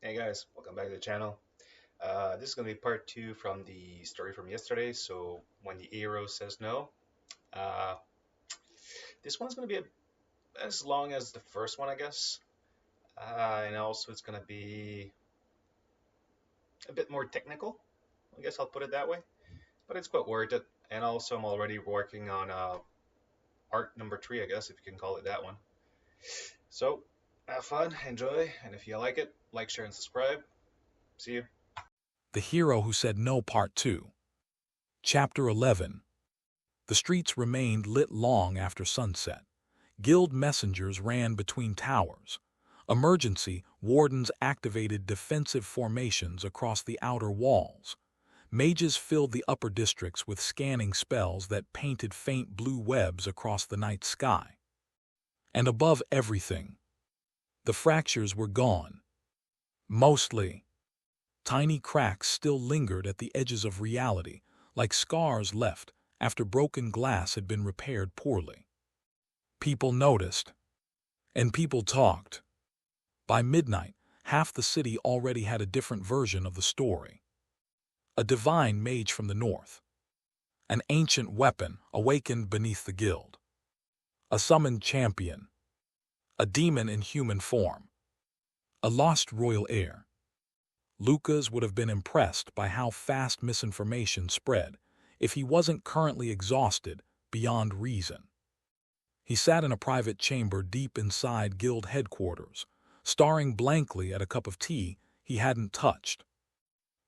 Hey guys, welcome back to the channel. This is going to be part two from the story from yesterday. So, when the hero says no, uh, this one's going to be as long as the first one, I guess. And also, it's going to be a bit more technical. I guess I'll put it that way. But it's quite worth it. And also, I'm already working on art number three, I guess, if you can call it that one. So, have fun, enjoy, and if you like it, like, share, and subscribe. See you. The Hero Who Said No Part 2. Chapter 11. The streets remained lit long after sunset. Guild messengers ran between towers. Emergency wardens activated defensive formations across the outer walls. Mages filled the upper districts with scanning spells that painted faint blue webs across the night sky. And above everything, the fractures were gone. Mostly. Tiny cracks still lingered at the edges of reality, like scars left after broken glass had been repaired poorly. People noticed, and people talked. By midnight, half the city already had a different version of the story. A divine mage from the north. An ancient weapon awakened beneath the guild. A summoned champion. A demon in human form. A lost royal heir. Lucas would have been impressed by how fast misinformation spread if he wasn't currently exhausted beyond reason. He sat in a private chamber deep inside guild headquarters, staring blankly at a cup of tea he hadn't touched.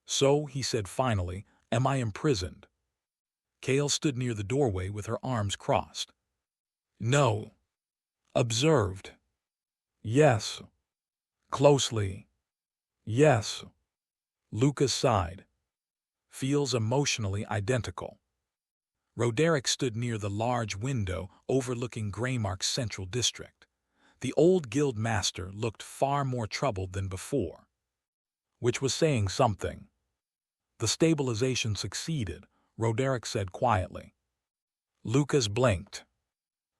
So, he said finally, "Am I imprisoned?" Kale stood near the doorway with her arms crossed. "No." "Observed?" "Yes." "Closely?" "Yes." Lucas sighed. "Feels emotionally identical." Roderick stood near the large window overlooking Greymark's central district. The old guild master looked far more troubled than before, which was saying something. "The stabilization succeeded," Roderick said quietly. Lucas blinked.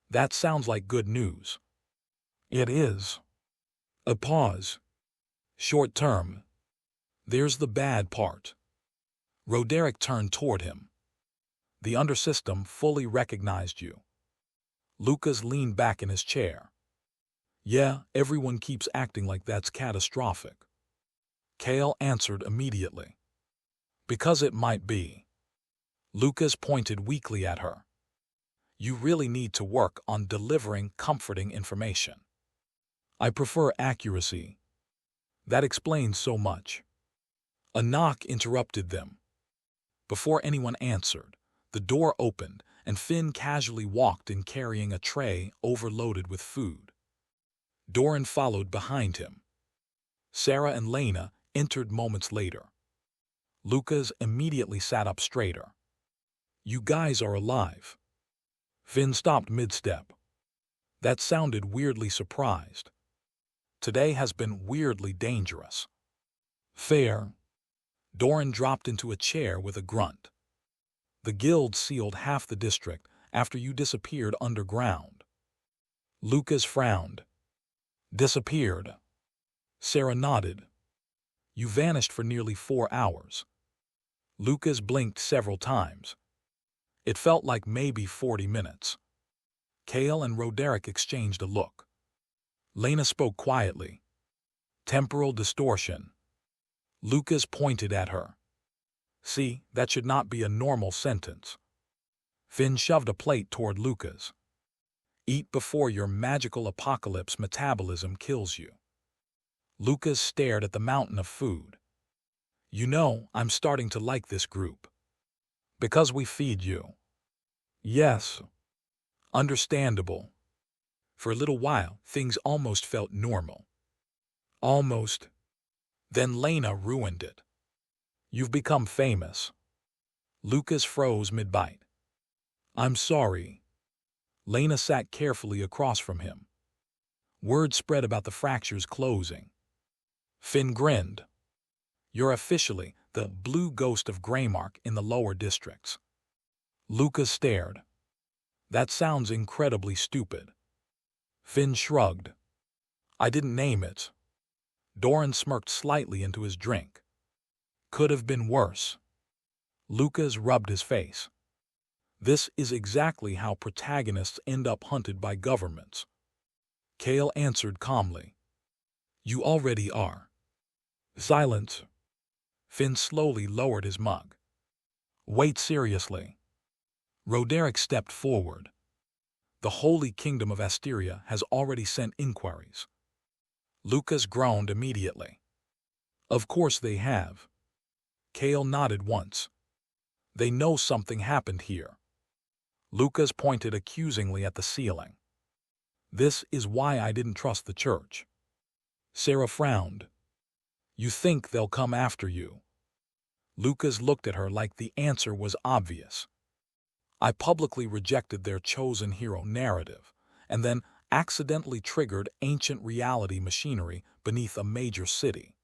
"That sounds like good news." "It is." A pause. "Short term. There's the bad part." Roderick turned toward him. "The undersystem fully recognized you." Lucas leaned back in his chair. "Yeah, everyone keeps acting like that's catastrophic." Kale answered immediately. "Because it might be." Lucas pointed weakly at her. "You really need to work on delivering comforting information." "I prefer accuracy." "That explains so much." A knock interrupted them. Before anyone answered, the door opened and Finn casually walked in carrying a tray overloaded with food. Doran followed behind him. Sarah and Lena entered moments later. Lucas immediately sat up straighter. "You guys are alive." Finn stopped mid-step. That sounded weirdly surprised. "Today has been weirdly dangerous." "Fair." Doran dropped into a chair with a grunt. "The guild sealed half the district after you disappeared underground." Lucas frowned. "Disappeared?" Sarah nodded. "You vanished for nearly 4 hours." Lucas blinked several times. It felt like maybe 40 minutes. Kale and Roderick exchanged a look. Lena spoke quietly. "Temporal distortion." Lucas pointed at her. "See, that should not be a normal sentence." Finn shoved a plate toward Lucas. "Eat before your magical apocalypse metabolism kills you." Lucas stared at the mountain of food. "You know, I'm starting to like this group." "Because we feed you." "Yes." "Understandable." For a little while, things almost felt normal. Almost. Then Lena ruined it. "You've become famous." Lucas froze mid-bite. "I'm sorry." Lena sat carefully across from him. Word spread about the fractures closing. Finn grinned. "You're officially the blue ghost of Greymark in the lower districts." Lucas stared. "That sounds incredibly stupid." Finn shrugged. "I didn't name it." Doran smirked slightly into his drink. Could have been worse. Lucas rubbed his face. This is exactly how protagonists end up hunted by governments. Kale answered calmly. You already are. Silence. Finn slowly lowered his mug. Wait seriously. Roderick stepped forward. The Holy Kingdom of Asteria has already sent inquiries. Lucas groaned immediately. Of course they have. Kale nodded once. They know something happened here. Lucas pointed accusingly at the ceiling. This is why I didn't trust the church. Sarah frowned. You think they'll come after you? Lucas looked at her like the answer was obvious. I publicly rejected their chosen hero narrative, and then accidentally triggered ancient reality machinery beneath a major city.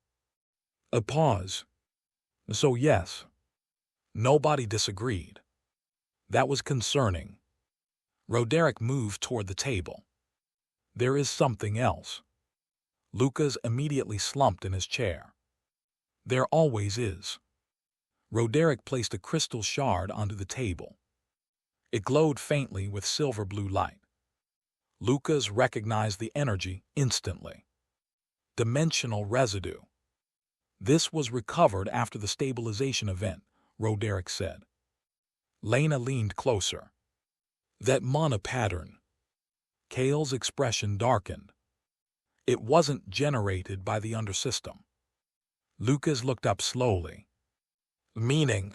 A pause. So yes. Nobody disagreed. That was concerning. Roderick moved toward the table. There is something else. Lucas immediately slumped in his chair. There always is. Roderick placed a crystal shard onto the table. It glowed faintly with silver-blue light. Lucas recognized the energy instantly. Dimensional residue. This was recovered after the stabilization event, Roderick said. Lena leaned closer. That mana pattern. Kale's expression darkened. It wasn't generated by the undersystem. Lucas looked up slowly. Meaning?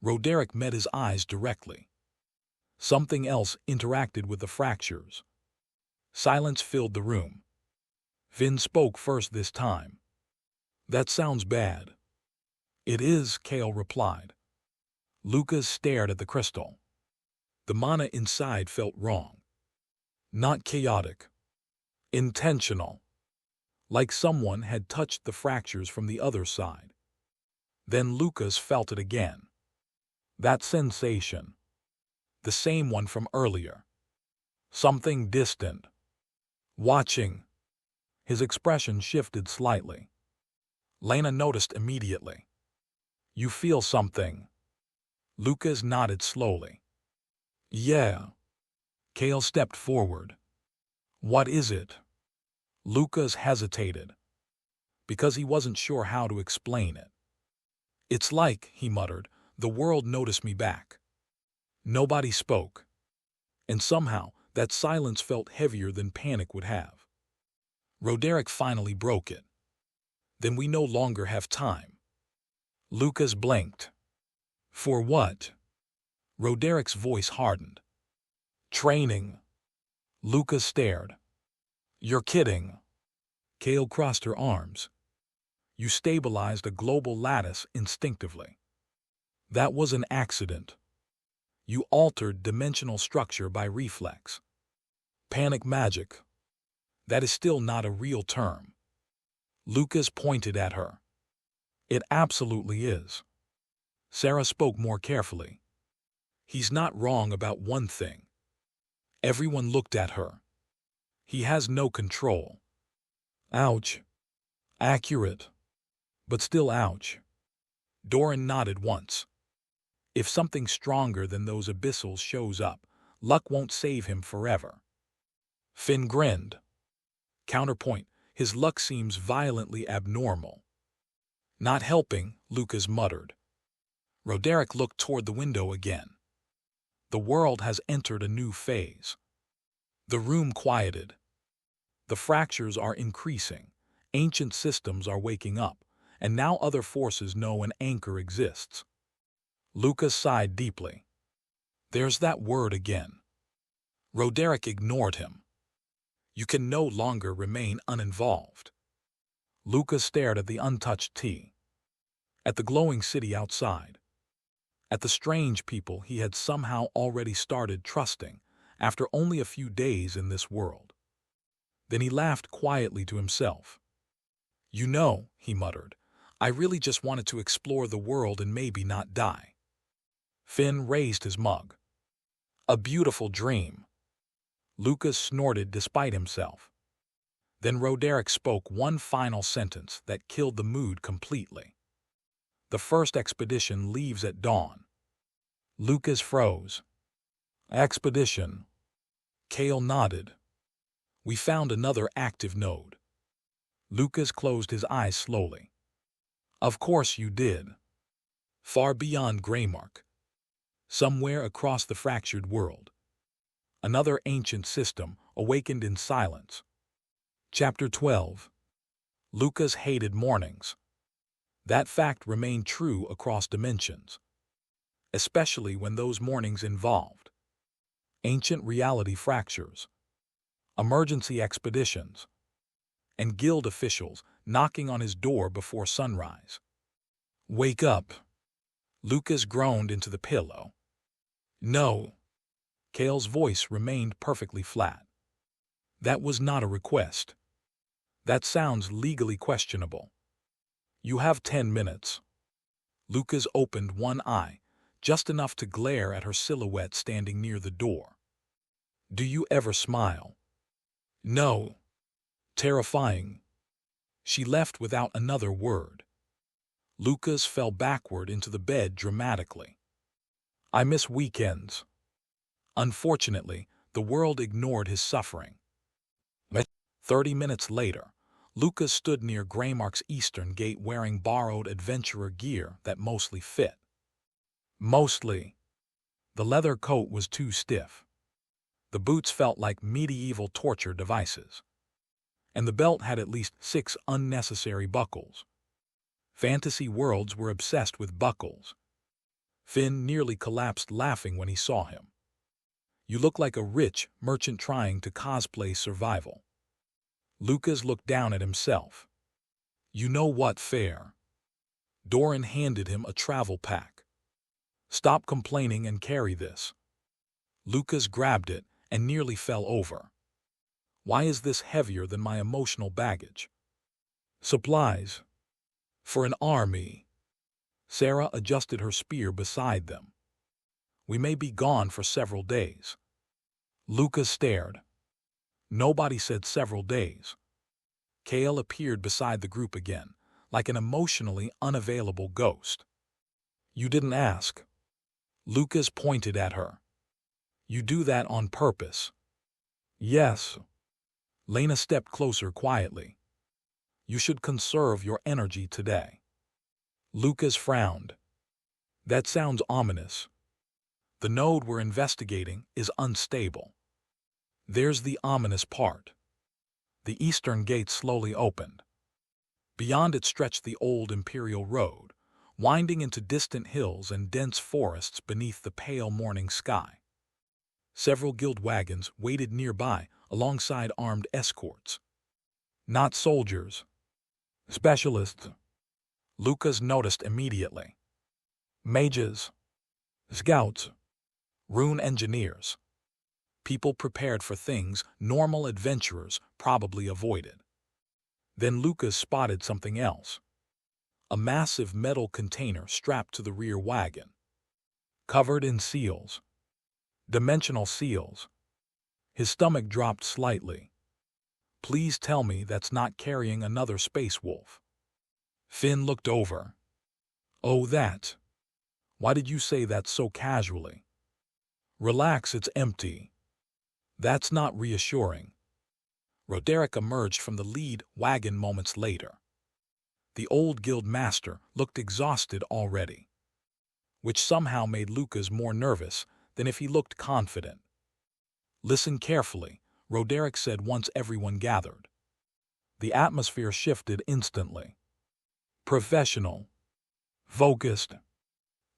Roderick met his eyes directly. Something else interacted with the fractures. Silence filled the room. Finn spoke first this time. That sounds bad. It is, Kale replied. Lucas stared at the crystal. The mana inside felt wrong. Not chaotic. Intentional. Like someone had touched the fractures from the other side. Then Lucas felt it again. That sensation. The same one from earlier. Something distant. Watching. His expression shifted slightly. Lena noticed immediately. You feel something. Lucas nodded slowly. Yeah. Kale stepped forward. What is it? Lucas hesitated. Because he wasn't sure how to explain it. It's like, he muttered, the world noticed me back. Nobody spoke. And somehow, that silence felt heavier than panic would have. Roderick finally broke it. Then we no longer have time. Lucas blinked. For what? Roderick's voice hardened. Training. Lucas stared. You're kidding. Kale crossed her arms. You stabilized a global lattice instinctively. That was an accident. You altered dimensional structure by reflex. Panic magic. That is still not a real term. Lucas pointed at her. It absolutely is. Sarah spoke more carefully. He's not wrong about one thing. Everyone looked at her. He has no control. Ouch. Accurate. But still ouch. Doran nodded once. If something stronger than those abyssals shows up, luck won't save him forever. Finn grinned. Counterpoint, his luck seems violently abnormal. Not helping, Lucas muttered. Roderick looked toward the window again. The world has entered a new phase. The room quieted. The fractures are increasing, ancient systems are waking up, and now other forces know an anchor exists. Lucas sighed deeply. There's that word again. Roderick ignored him. You can no longer remain uninvolved. Lucas stared at the untouched tea, at the glowing city outside, at the strange people he had somehow already started trusting after only a few days in this world. Then he laughed quietly to himself. You know, he muttered, I really just wanted to explore the world and maybe not die. Finn raised his mug. A beautiful dream. Lucas snorted despite himself. Then Roderick spoke one final sentence that killed the mood completely. The first expedition leaves at dawn. Lucas froze. Expedition. Kale nodded. We found another active node. Lucas closed his eyes slowly. Of course you did. Far beyond Greymark. Somewhere across the fractured world. Another ancient system awakened in silence. Chapter 12. Lucas hated mornings. That fact remained true across dimensions, especially when those mornings involved ancient reality fractures, emergency expeditions, and guild officials knocking on his door before sunrise. Wake up. Lucas groaned into the pillow. No. Kale's voice remained perfectly flat. That was not a request. That sounds legally questionable. You have 10 minutes. Lucas opened one eye, just enough to glare at her silhouette standing near the door. Do you ever smile? No. Terrifying. She left without another word. Lucas fell backward into the bed dramatically. I miss weekends. Unfortunately, the world ignored his suffering. 30 minutes later, Lucas stood near Greymark's eastern gate wearing borrowed adventurer gear that mostly fit. Mostly. The leather coat was too stiff. The boots felt like medieval torture devices. And the belt had at least 6 unnecessary buckles. Fantasy worlds were obsessed with buckles. Finn nearly collapsed laughing when he saw him. You look like a rich merchant trying to cosplay survival. Lucas looked down at himself. You know what, fair? Doran handed him a travel pack. Stop complaining and carry this. Lucas grabbed it and nearly fell over. Why is this heavier than my emotional baggage? Supplies. For an army. Sarah adjusted her spear beside them. We may be gone for several days. Lucas stared. Nobody said several days. Kale appeared beside the group again, like an emotionally unavailable ghost. You didn't ask. Lucas pointed at her. You do that on purpose. Yes. Lena stepped closer quietly. You should conserve your energy today. Lucas frowned. That sounds ominous. The node we're investigating is unstable. There's the ominous part. The eastern gate slowly opened. Beyond it stretched the old Imperial Road, winding into distant hills and dense forests beneath the pale morning sky. Several guild wagons waited nearby alongside armed escorts. Not soldiers. Specialists. Lucas noticed immediately. Mages. Scouts. Rune engineers. People prepared for things normal adventurers probably avoided. Then Lucas spotted something else. A massive metal container strapped to the rear wagon. Covered in seals. Dimensional seals. His stomach dropped slightly. Please tell me that's not carrying another space wolf. Finn looked over. Oh, that. Why did you say that so casually? Relax, it's empty. That's not reassuring. Roderick emerged from the lead wagon moments later. The old guild master looked exhausted already, which somehow made Lucas more nervous than if he looked confident. Listen carefully, Roderick said once everyone gathered. The atmosphere shifted instantly. Professional. Focused.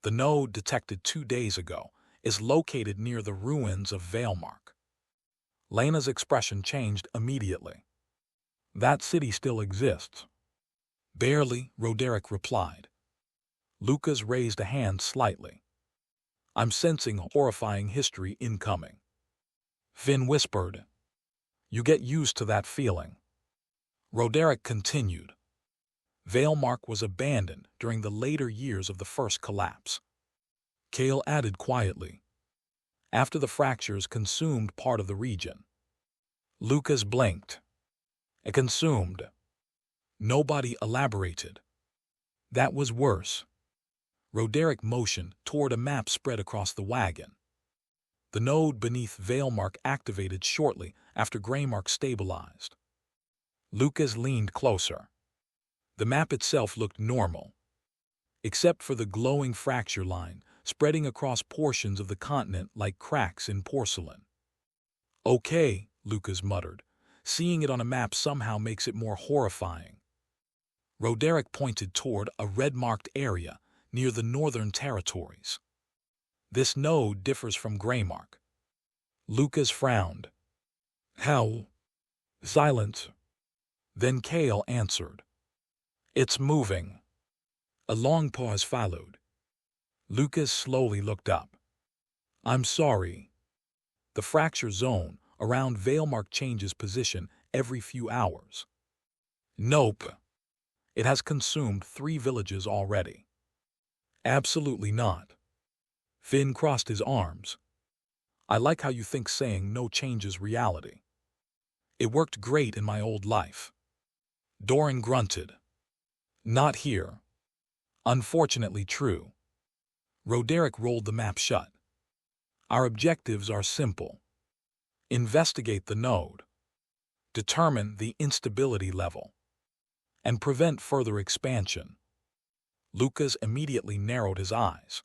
The node detected 2 days ago is located near the ruins of Valemark. Lena's expression changed immediately. That city still exists. Barely, Roderick replied. Lucas raised a hand slightly. I'm sensing horrifying history incoming. Finn whispered. You get used to that feeling. Roderick continued. Valemark was abandoned during the later years of the first collapse. Kale added quietly. After the fractures consumed part of the region. Lucas blinked. It consumed. Nobody elaborated. That was worse. Roderick motioned toward a map spread across the wagon. The node beneath Veilmark activated shortly after Greymark stabilized. Lucas leaned closer. The map itself looked normal, except for the glowing fracture line spreading across portions of the continent like cracks in porcelain. Okay, Lucas muttered. Seeing it on a map somehow makes it more horrifying. Roderick pointed toward a red-marked area near the northern territories. This node differs from Greymark. Lucas frowned. How? Silence. Then Kale answered. It's moving. A long pause followed. Lucas slowly looked up. I'm sorry. The fracture zone around Veilmark changes position every few hours. Nope. It has consumed 3 villages already. Absolutely not. Finn crossed his arms. I like how you think saying no changes reality. It worked great in my old life. Doran grunted. Not here. Unfortunately true. Roderick rolled the map shut. Our objectives are simple. Investigate the node. Determine the instability level. And prevent further expansion. Lucas immediately narrowed his eyes.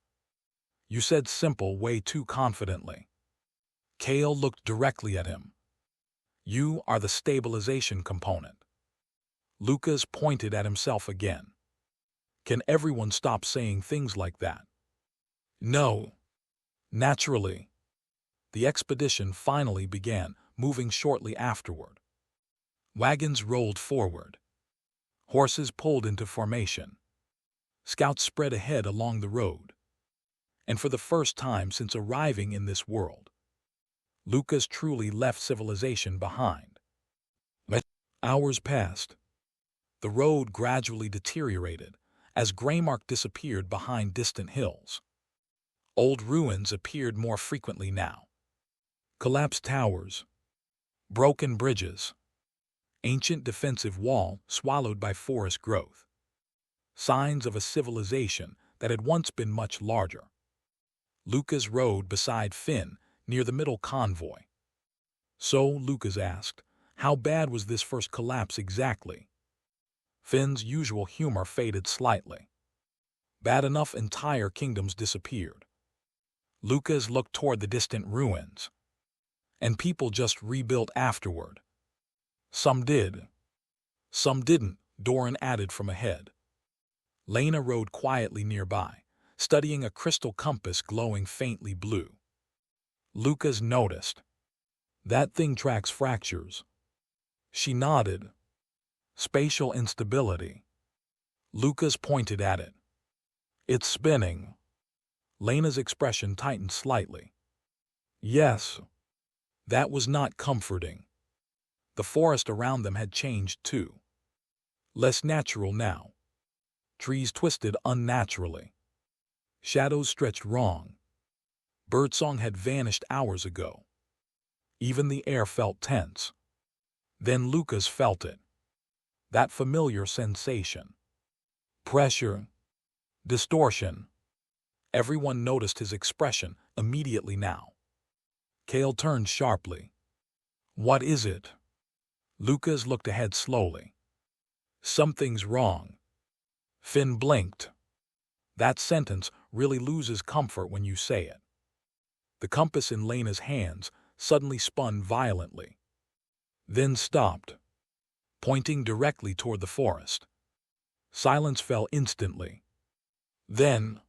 You said simple way too confidently. Kale looked directly at him. You are the stabilization component. Lucas pointed at himself again. Can everyone stop saying things like that? No. Naturally. The expedition finally began, moving shortly afterward. Wagons rolled forward. Horses pulled into formation. Scouts spread ahead along the road. And for the first time since arriving in this world, Lucas truly left civilization behind. Hours passed. The road gradually deteriorated as Greymark disappeared behind distant hills. Old ruins appeared more frequently now. Collapsed towers, broken bridges, ancient defensive wall swallowed by forest growth. Signs of a civilization that had once been much larger. Lucas rode beside Finn near the middle convoy. So, Lucas asked, how bad was this first collapse exactly? Finn's usual humor faded slightly. Bad enough entire kingdoms disappeared. Lucas looked toward the distant ruins. And people just rebuilt afterward. Some did. Some didn't, Doran added from ahead. Lena rode quietly nearby, studying a crystal compass glowing faintly blue. Lucas noticed. That thing tracks fractures. She nodded. Spatial instability. Lucas pointed at it. It's spinning. Lena's expression tightened slightly. Yes. That was not comforting. The forest around them had changed too. Less natural now. Trees twisted unnaturally. Shadows stretched wrong. Birdsong had vanished hours ago. Even the air felt tense. Then Lucas felt it. That familiar sensation. Pressure. Distortion. Everyone noticed his expression immediately now. Kale turned sharply. What is it? Lucas looked ahead slowly. Something's wrong. Finn blinked. That sentence really loses comfort when you say it. The compass in Lena's hands suddenly spun violently. Then stopped, pointing directly toward the forest. Silence fell instantly. Then,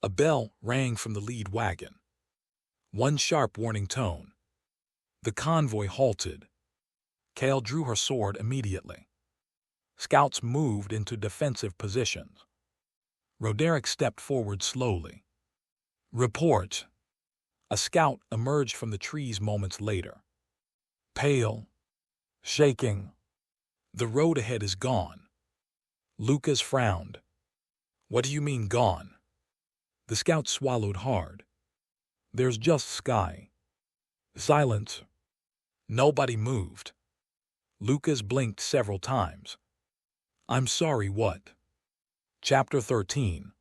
a bell rang from the lead wagon. One sharp warning tone. The convoy halted. Kale drew her sword immediately. Scouts moved into defensive positions. Roderick stepped forward slowly. Report. A scout emerged from the trees moments later. Pale. Shaking. The road ahead is gone. Lucas frowned. What do you mean gone? The scout swallowed hard. There's just sky. Silence. Nobody moved. Lucas blinked several times. I'm sorry, what? Chapter 13.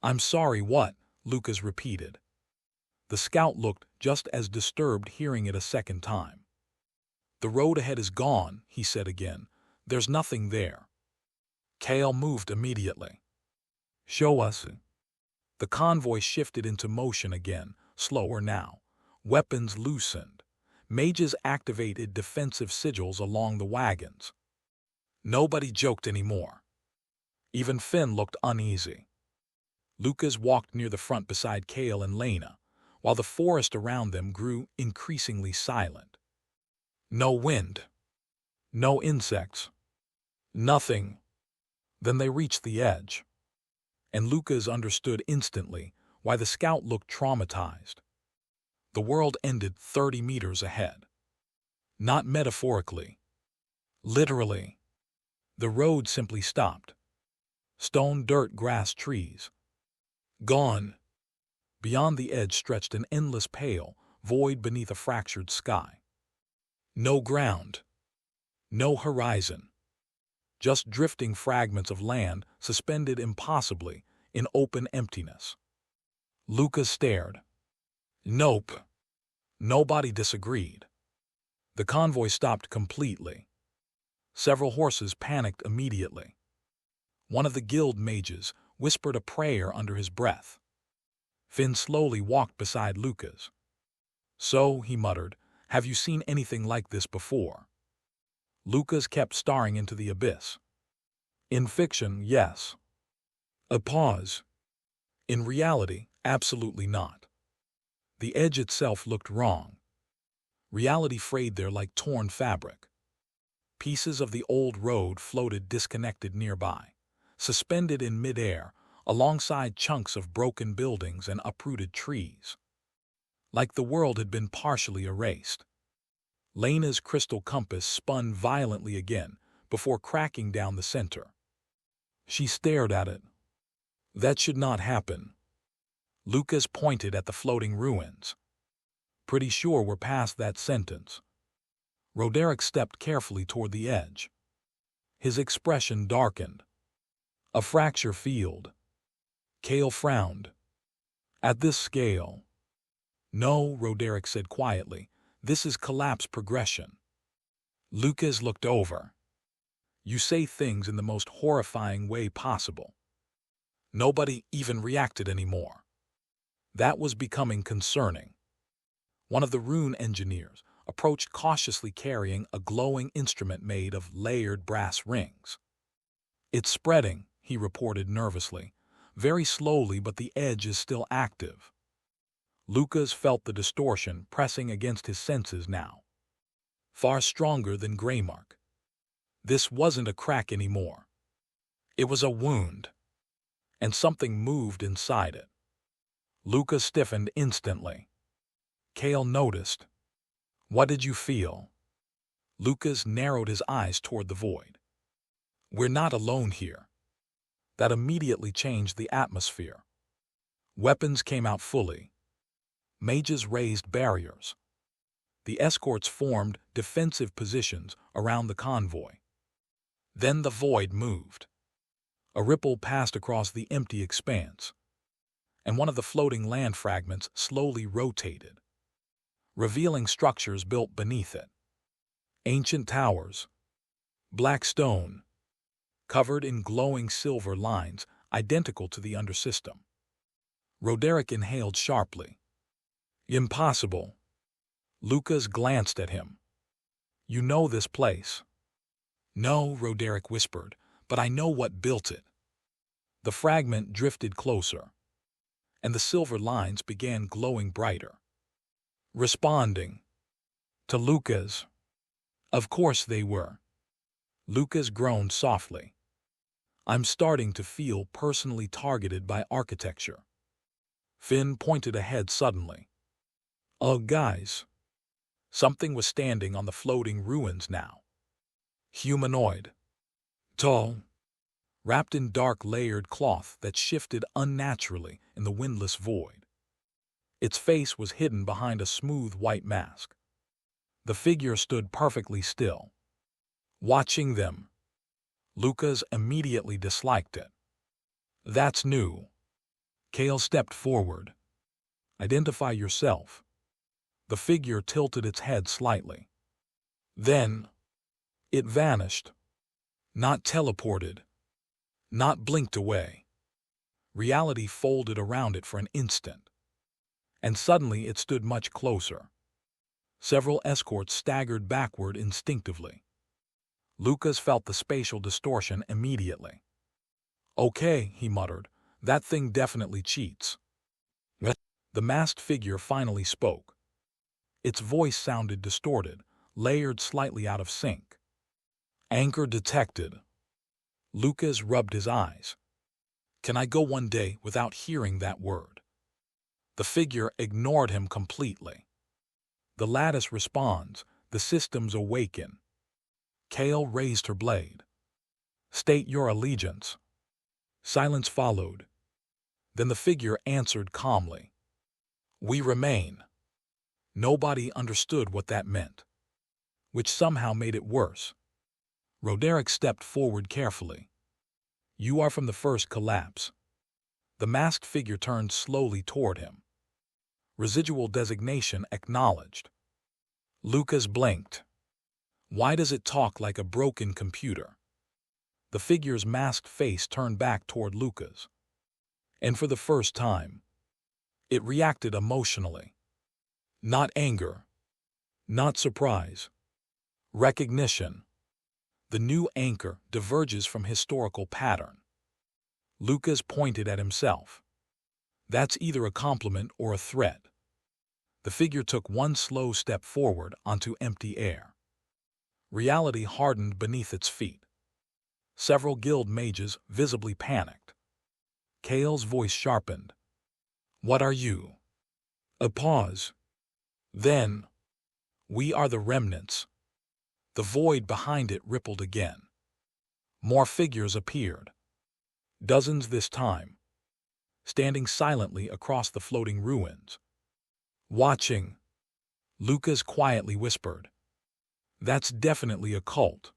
I'm sorry, what? Lucas repeated. The scout looked just as disturbed hearing it a second time. The road ahead is gone, he said again. There's nothing there. Kale moved immediately. Show us. The convoy shifted into motion again, slower now. Weapons loosened. Mages activated defensive sigils along the wagons. Nobody joked anymore. Even Finn looked uneasy. Lucas walked near the front beside Kale and Lena, while the forest around them grew increasingly silent. No wind. No insects. Nothing. Then they reached the edge. And Lucas understood instantly why the scout looked traumatized. The world ended 30 meters ahead. Not metaphorically. Literally. The road simply stopped. Stone, dirt, grass, trees. Gone. Beyond the edge stretched an endless pale void beneath a fractured sky. No ground. No horizon. Just drifting fragments of land suspended impossibly in open emptiness. Lucas stared. Nope. Nobody disagreed. The convoy stopped completely. Several horses panicked immediately. One of the guild mages whispered a prayer under his breath. Finn slowly walked beside Lucas. So, he muttered, have you seen anything like this before? Lucas kept staring into the abyss. In fiction, yes. A pause. In reality, absolutely not. The edge itself looked wrong. Reality frayed there like torn fabric. Pieces of the old road floated disconnected nearby, suspended in midair alongside chunks of broken buildings and uprooted trees. Like the world had been partially erased. Lena's crystal compass spun violently again before cracking down the center. She stared at it. That should not happen. Lucas pointed at the floating ruins. Pretty sure we're past that sentence. Roderick stepped carefully toward the edge. His expression darkened. A fracture field. Kale frowned. At this scale. No, Roderick said quietly. This is collapse progression. Lucas looked over. You say things in the most horrifying way possible. Nobody even reacted anymore. That was becoming concerning. One of the rune engineers approached cautiously carrying a glowing instrument made of layered brass rings. It's spreading, he reported nervously. Very slowly, but the edge is still active. Lucas felt the distortion pressing against his senses now. Far stronger than Greymark. This wasn't a crack anymore. It was a wound. And something moved inside it. Lucas stiffened instantly. Kale noticed. What did you feel? Lucas narrowed his eyes toward the void. We're not alone here. That immediately changed the atmosphere. Weapons came out fully. Mages raised barriers. The escorts formed defensive positions around the convoy. Then the void moved. A ripple passed across the empty expanse, and one of the floating land fragments slowly rotated, revealing structures built beneath it. Ancient towers, black stone, covered in glowing silver lines identical to the undersystem. Roderick inhaled sharply. Impossible. Lucas glanced at him. You know this place. No, Roderick whispered, but I know what built it. The fragment drifted closer, and the silver lines began glowing brighter. Responding to Lucas. Of course they were. Lucas groaned softly. I'm starting to feel personally targeted by architecture. Finn pointed ahead suddenly. Oh, guys. Something was standing on the floating ruins now. Humanoid. Tall. Wrapped in dark layered cloth that shifted unnaturally in the windless void. Its face was hidden behind a smooth white mask. The figure stood perfectly still, Watching them, Lucas immediately disliked it. That's new. Kale stepped forward. Identify yourself. The figure tilted its head slightly. Then, it vanished. Not teleported. Not blinked away. Reality folded around it for an instant. And suddenly it stood much closer. Several escorts staggered backward instinctively. Lucas felt the spatial distortion immediately. Okay, he muttered, that thing definitely cheats. The masked figure finally spoke. Its voice sounded distorted, layered slightly out of sync. Anchor detected. Lucas rubbed his eyes. Can I go one day without hearing that word? The figure ignored him completely. The lattice responds, the systems awaken. Kale raised her blade. State your allegiance. Silence followed. Then the figure answered calmly. We remain. Nobody understood what that meant, which somehow made it worse. Roderick stepped forward carefully. You are from the first collapse. The masked figure turned slowly toward him. Residual designation acknowledged. Lucas blinked. Why does it talk like a broken computer? The figure's masked face turned back toward Lucas. And for the first time, it reacted emotionally. Not anger. Not surprise. Recognition. The new anchor diverges from historical pattern. Lucas pointed at himself. That's either a compliment or a threat. The figure took one slow step forward onto empty air. Reality hardened beneath its feet. Several guild mages visibly panicked. Kale's voice sharpened. What are you? A pause. Then, we are the remnants. The void behind it rippled again. More figures appeared. Dozens this time. Standing silently across the floating ruins. Watching. Lucas quietly whispered. That's definitely a cult.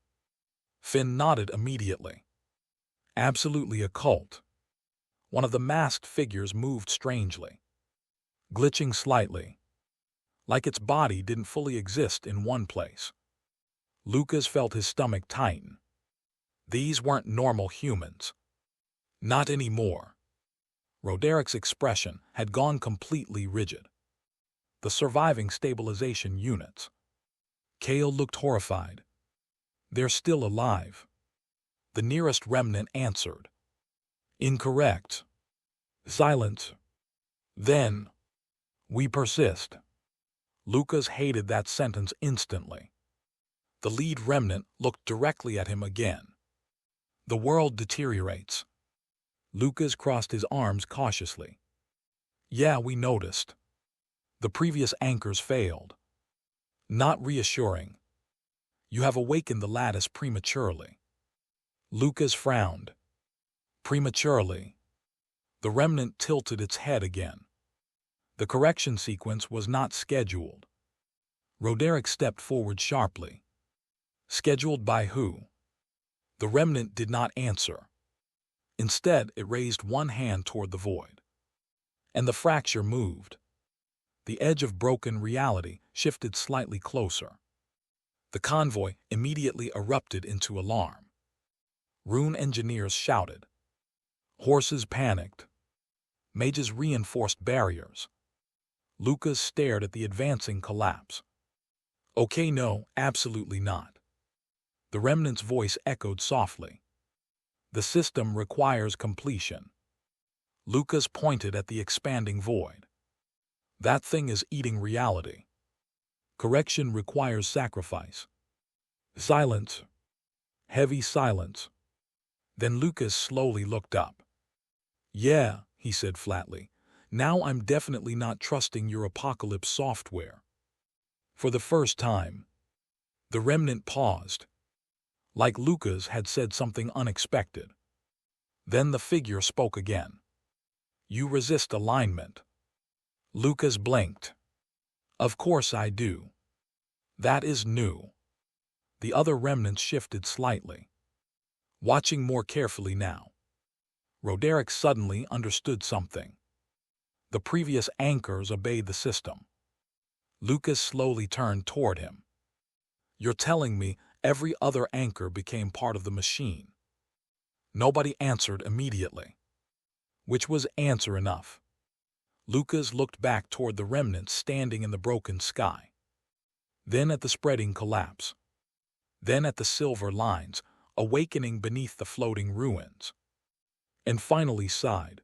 Finn nodded immediately. Absolutely a cult. One of the masked figures moved strangely. Glitching slightly. Like its body didn't fully exist in one place. Lucas felt his stomach tighten. These weren't normal humans. Not anymore. Roderick's expression had gone completely rigid. The surviving stabilization units. Kale looked horrified. They're still alive. The nearest remnant answered. Incorrect. Silence. Then, we persist. Lucas hated that sentence instantly. The lead remnant looked directly at him again. The world deteriorates. Lucas crossed his arms cautiously. Yeah, we noticed. The previous anchors failed. Not reassuring. You have awakened the lattice prematurely. Lucas frowned. Prematurely. The remnant tilted its head again. The correction sequence was not scheduled. Roderick stepped forward sharply. Scheduled by who? The remnant did not answer. Instead, it raised one hand toward the void. And the fracture moved. The edge of broken reality shifted slightly closer. The convoy immediately erupted into alarm. Rune engineers shouted. Horses panicked. Mages reinforced barriers. Lucas stared at the advancing collapse. Okay, no, absolutely not. The remnant's voice echoed softly. The system requires completion. Lucas pointed at the expanding void. That thing is eating reality. Correction requires sacrifice. Silence. Heavy silence. Then Lucas slowly looked up. Yeah, he said flatly. Now I'm definitely not trusting your apocalypse software. For the first time, the remnant paused. Like Lucas had said something unexpected. Then the figure spoke again. You resist alignment. Lucas blinked. Of course I do. That is new. The other remnants shifted slightly, watching more carefully now. Roderick suddenly understood something. The previous anchors obeyed the system. Lucas slowly turned toward him. You're telling me every other anchor became part of the machine? Nobody answered immediately, which was answer enough. Lucas looked back toward the remnants standing in the broken sky, then at the spreading collapse, then at the silver lines awakening beneath the floating ruins, and finally sighed.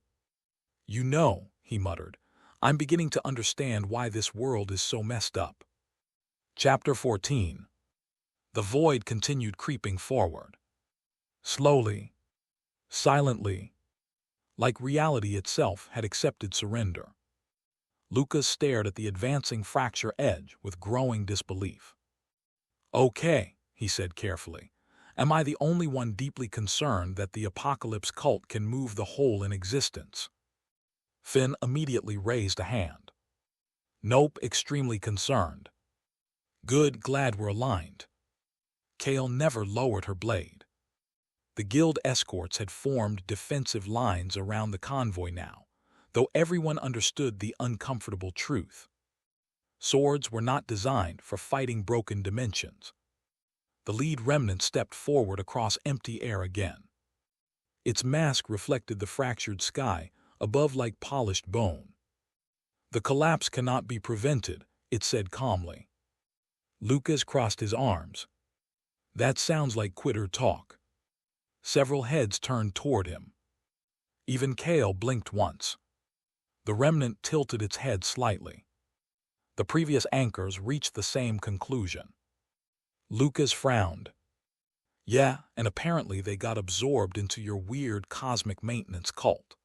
You know, he muttered, I'm beginning to understand why this world is so messed up. Chapter 14. The void continued creeping forward. Slowly, silently, like reality itself had accepted surrender. Lucas stared at the advancing fracture edge with growing disbelief. Okay, he said carefully. Am I the only one deeply concerned that the apocalypse cult can move the whole in existence? Finn immediately raised a hand. Nope, extremely concerned. Good, glad we're aligned. Kale never lowered her blade. The guild escorts had formed defensive lines around the convoy now, though everyone understood the uncomfortable truth. Swords were not designed for fighting broken dimensions. The lead remnant stepped forward across empty air again. Its mask reflected the fractured sky above like polished bone. The collapse cannot be prevented, it said calmly. Lucas crossed his arms. That sounds like quitter talk. Several heads turned toward him. Even Kale blinked once. The remnant tilted its head slightly. The previous anchors reached the same conclusion. Lucas frowned. Yeah, and apparently they got absorbed into your weird cosmic maintenance cult.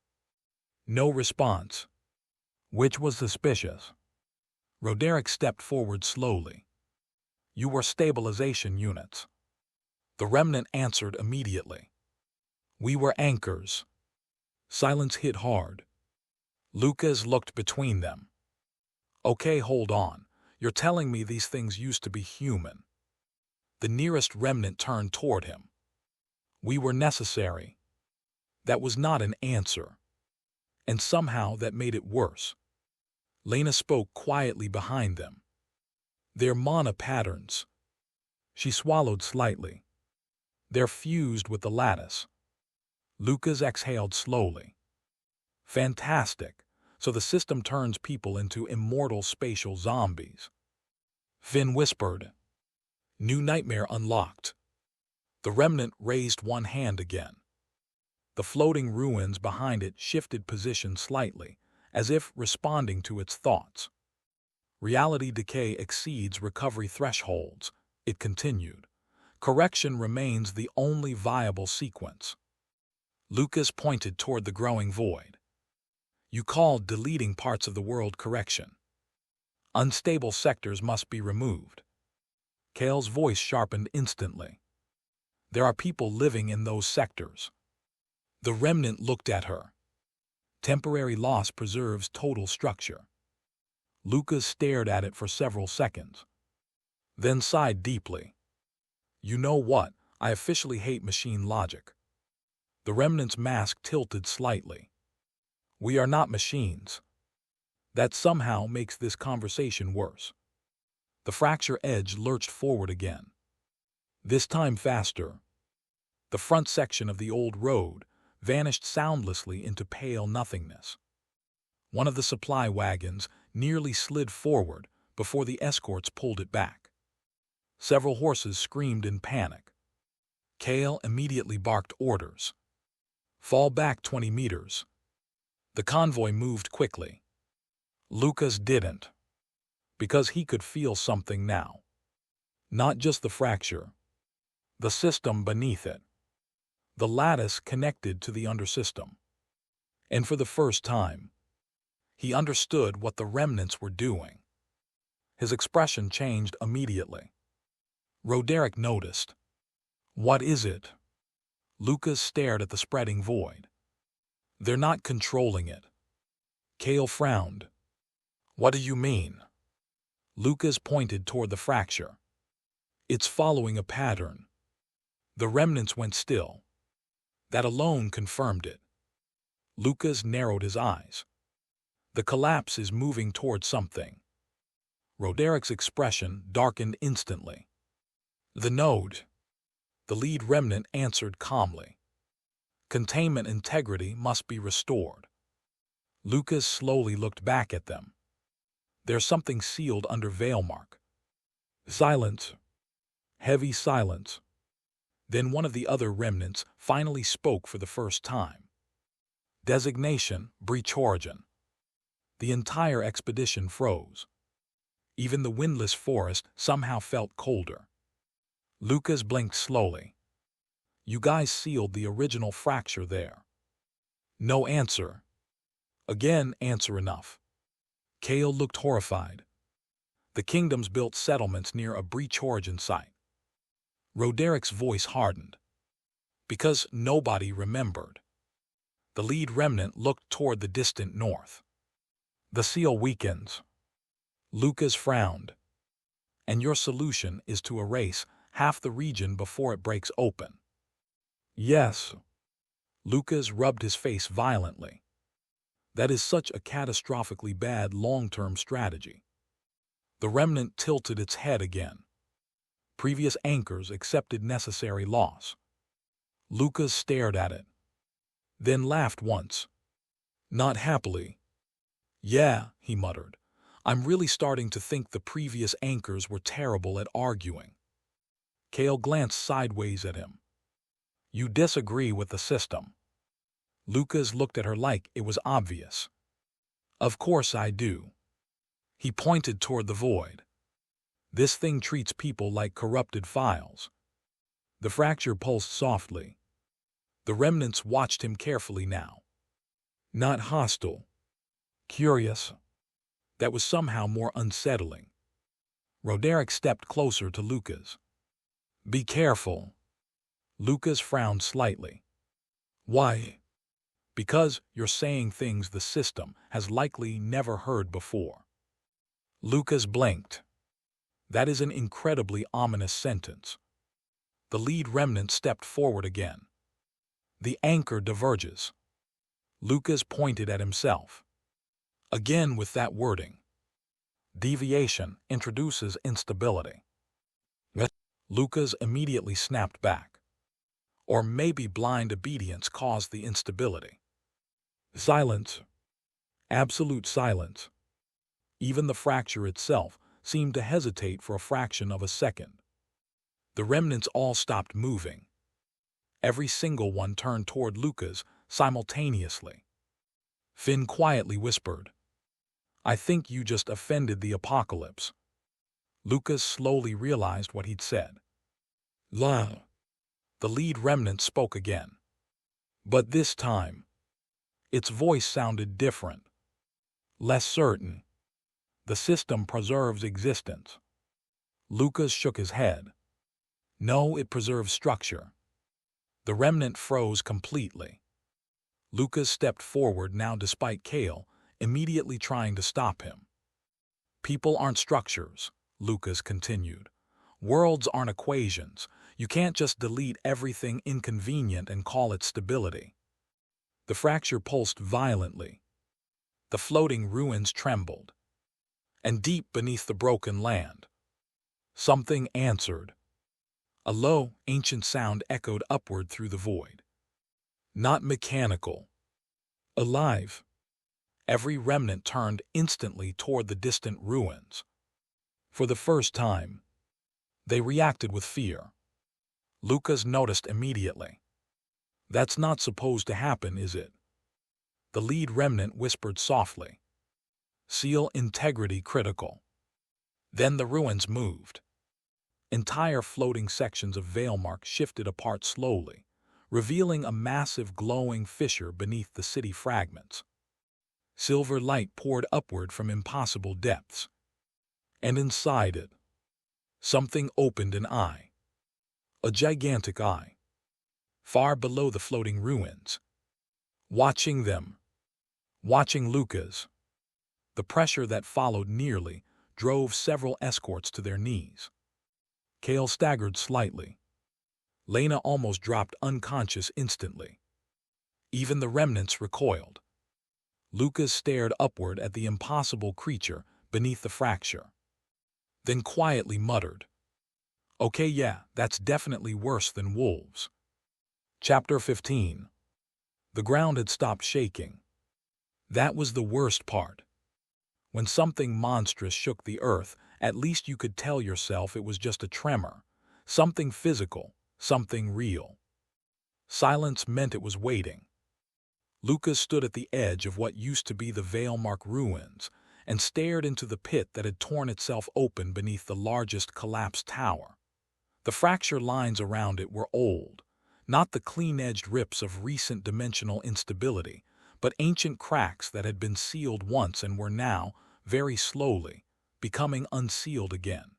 No response, which was suspicious. Roderick stepped forward slowly. You were stabilization units. The remnant answered immediately. We were anchors. Silence hit hard. Lucas looked between them. Okay, hold on. You're telling me these things used to be human. The nearest remnant turned toward him. We were necessary. That was not an answer. And somehow that made it worse. Lena spoke quietly behind them. They're mana patterns. She swallowed slightly. They're fused with the lattice. Lucas exhaled slowly. Fantastic. So the system turns people into immortal spatial zombies. Finn whispered. New nightmare unlocked. The remnant raised one hand again. The floating ruins behind it shifted position slightly, as if responding to its thoughts. Reality decay exceeds recovery thresholds, it continued. Correction remains the only viable sequence. Lucas pointed toward the growing void. You called deleting parts of the world correction. Unstable sectors must be removed. Kale's voice sharpened instantly. There are people living in those sectors. The remnant looked at her. Temporary loss preserves total structure. Lucas stared at it for several seconds, then sighed deeply. You know what? I officially hate machine logic. The remnant's mask tilted slightly. We are not machines. That somehow makes this conversation worse. The fracture edge lurched forward again. This time faster. The front section of the old road vanished soundlessly into pale nothingness. One of the supply wagons nearly slid forward before the escorts pulled it back. Several horses screamed in panic. Kale immediately barked orders. Fall back 20 meters. The convoy moved quickly. Lucas didn't, because he could feel something now. Not just the fracture, the system beneath it. The lattice connected to the undersystem. And for the first time, he understood what the remnants were doing. His expression changed immediately. Roderick noticed. What is it? Lucas stared at the spreading void. They're not controlling it. Kale frowned. What do you mean? Lucas pointed toward the fracture. It's following a pattern. The remnants went still. That alone confirmed it. Lucas narrowed his eyes. The collapse is moving toward something. Roderic's expression darkened instantly. The node. The lead remnant answered calmly. Containment integrity must be restored. Lucas slowly looked back at them. There's something sealed under Veilmark. Silence. Heavy silence. Then one of the other remnants finally spoke for the first time. Designation, breach origin. The entire expedition froze. Even the windless forest somehow felt colder. Lucas blinked slowly. You guys sealed the original fracture there. No answer. Again, answer enough. Kale looked horrified. The kingdoms built settlements near a breach origin site. Roderic's voice hardened. Because nobody remembered. The lead remnant looked toward the distant north. The seal weakens. Lucas frowned. And your solution is to erase half the region before it breaks open. Yes. Lucas rubbed his face violently. That is such a catastrophically bad long-term strategy. The remnant tilted its head again. Previous anchors accepted necessary loss. Lucas stared at it. Then laughed once. Not happily. Yeah, he muttered. I'm really starting to think the previous anchors were terrible at arguing. Kale glanced sideways at him. You disagree with the system. Lucas looked at her like it was obvious. Of course I do. He pointed toward the void. This thing treats people like corrupted files. The fracture pulsed softly. The remnants watched him carefully now. Not hostile. Curious. That was somehow more unsettling. Roderick stepped closer to Lucas. Be careful. Lucas frowned slightly. Why? Because you're saying things the system has likely never heard before. Lucas blinked. That is an incredibly ominous sentence. The lead remnant stepped forward again. The anchor diverges. Lucas pointed at himself. Again with that wording. Deviation introduces instability. Lucas immediately snapped back. Or maybe blind obedience caused the instability. Silence. Absolute silence. Even the fracture itself seemed to hesitate for a fraction of a second. The remnants all stopped moving. Every single one turned toward Lucas simultaneously. Finn quietly whispered, I think you just offended the apocalypse. Lucas slowly realized what he'd said. La. The lead remnant spoke again. But this time, its voice sounded different. Less certain. The system preserves existence. Lucas shook his head. No, it preserves structure. The remnant froze completely. Lucas stepped forward now despite Kale immediately trying to stop him. People aren't structures, Lucas continued. Worlds aren't equations. You can't just delete everything inconvenient and call it stability. The fracture pulsed violently. The floating ruins trembled. And deep beneath the broken land, something answered. A low, ancient sound echoed upward through the void. Not mechanical. Alive. Every remnant turned instantly toward the distant ruins. For the first time, they reacted with fear. Lucas noticed immediately. That's not supposed to happen, is it? The lead remnant whispered softly. Seal integrity critical. Then the ruins moved. Entire floating sections of Veilmark shifted apart slowly, revealing a massive glowing fissure beneath the city fragments. Silver light poured upward from impossible depths. And inside it, something opened an eye. A gigantic eye. Far below the floating ruins. Watching them. Watching Lucas. The pressure that followed nearly drove several escorts to their knees. Kale staggered slightly. Lena almost dropped unconscious instantly. Even the remnants recoiled. Lucas stared upward at the impossible creature beneath the fracture, then quietly muttered, "Okay, yeah, that's definitely worse than wolves." Chapter 15. The ground had stopped shaking. That was the worst part. When something monstrous shook the earth, at least you could tell yourself it was just a tremor, something physical, something real. Silence meant it was waiting. Lucas stood at the edge of what used to be the Valemark ruins and stared into the pit that had torn itself open beneath the largest collapsed tower. The fracture lines around it were old, not the clean-edged rips of recent dimensional instability, but ancient cracks that had been sealed once and were now, very slowly, becoming unsealed again.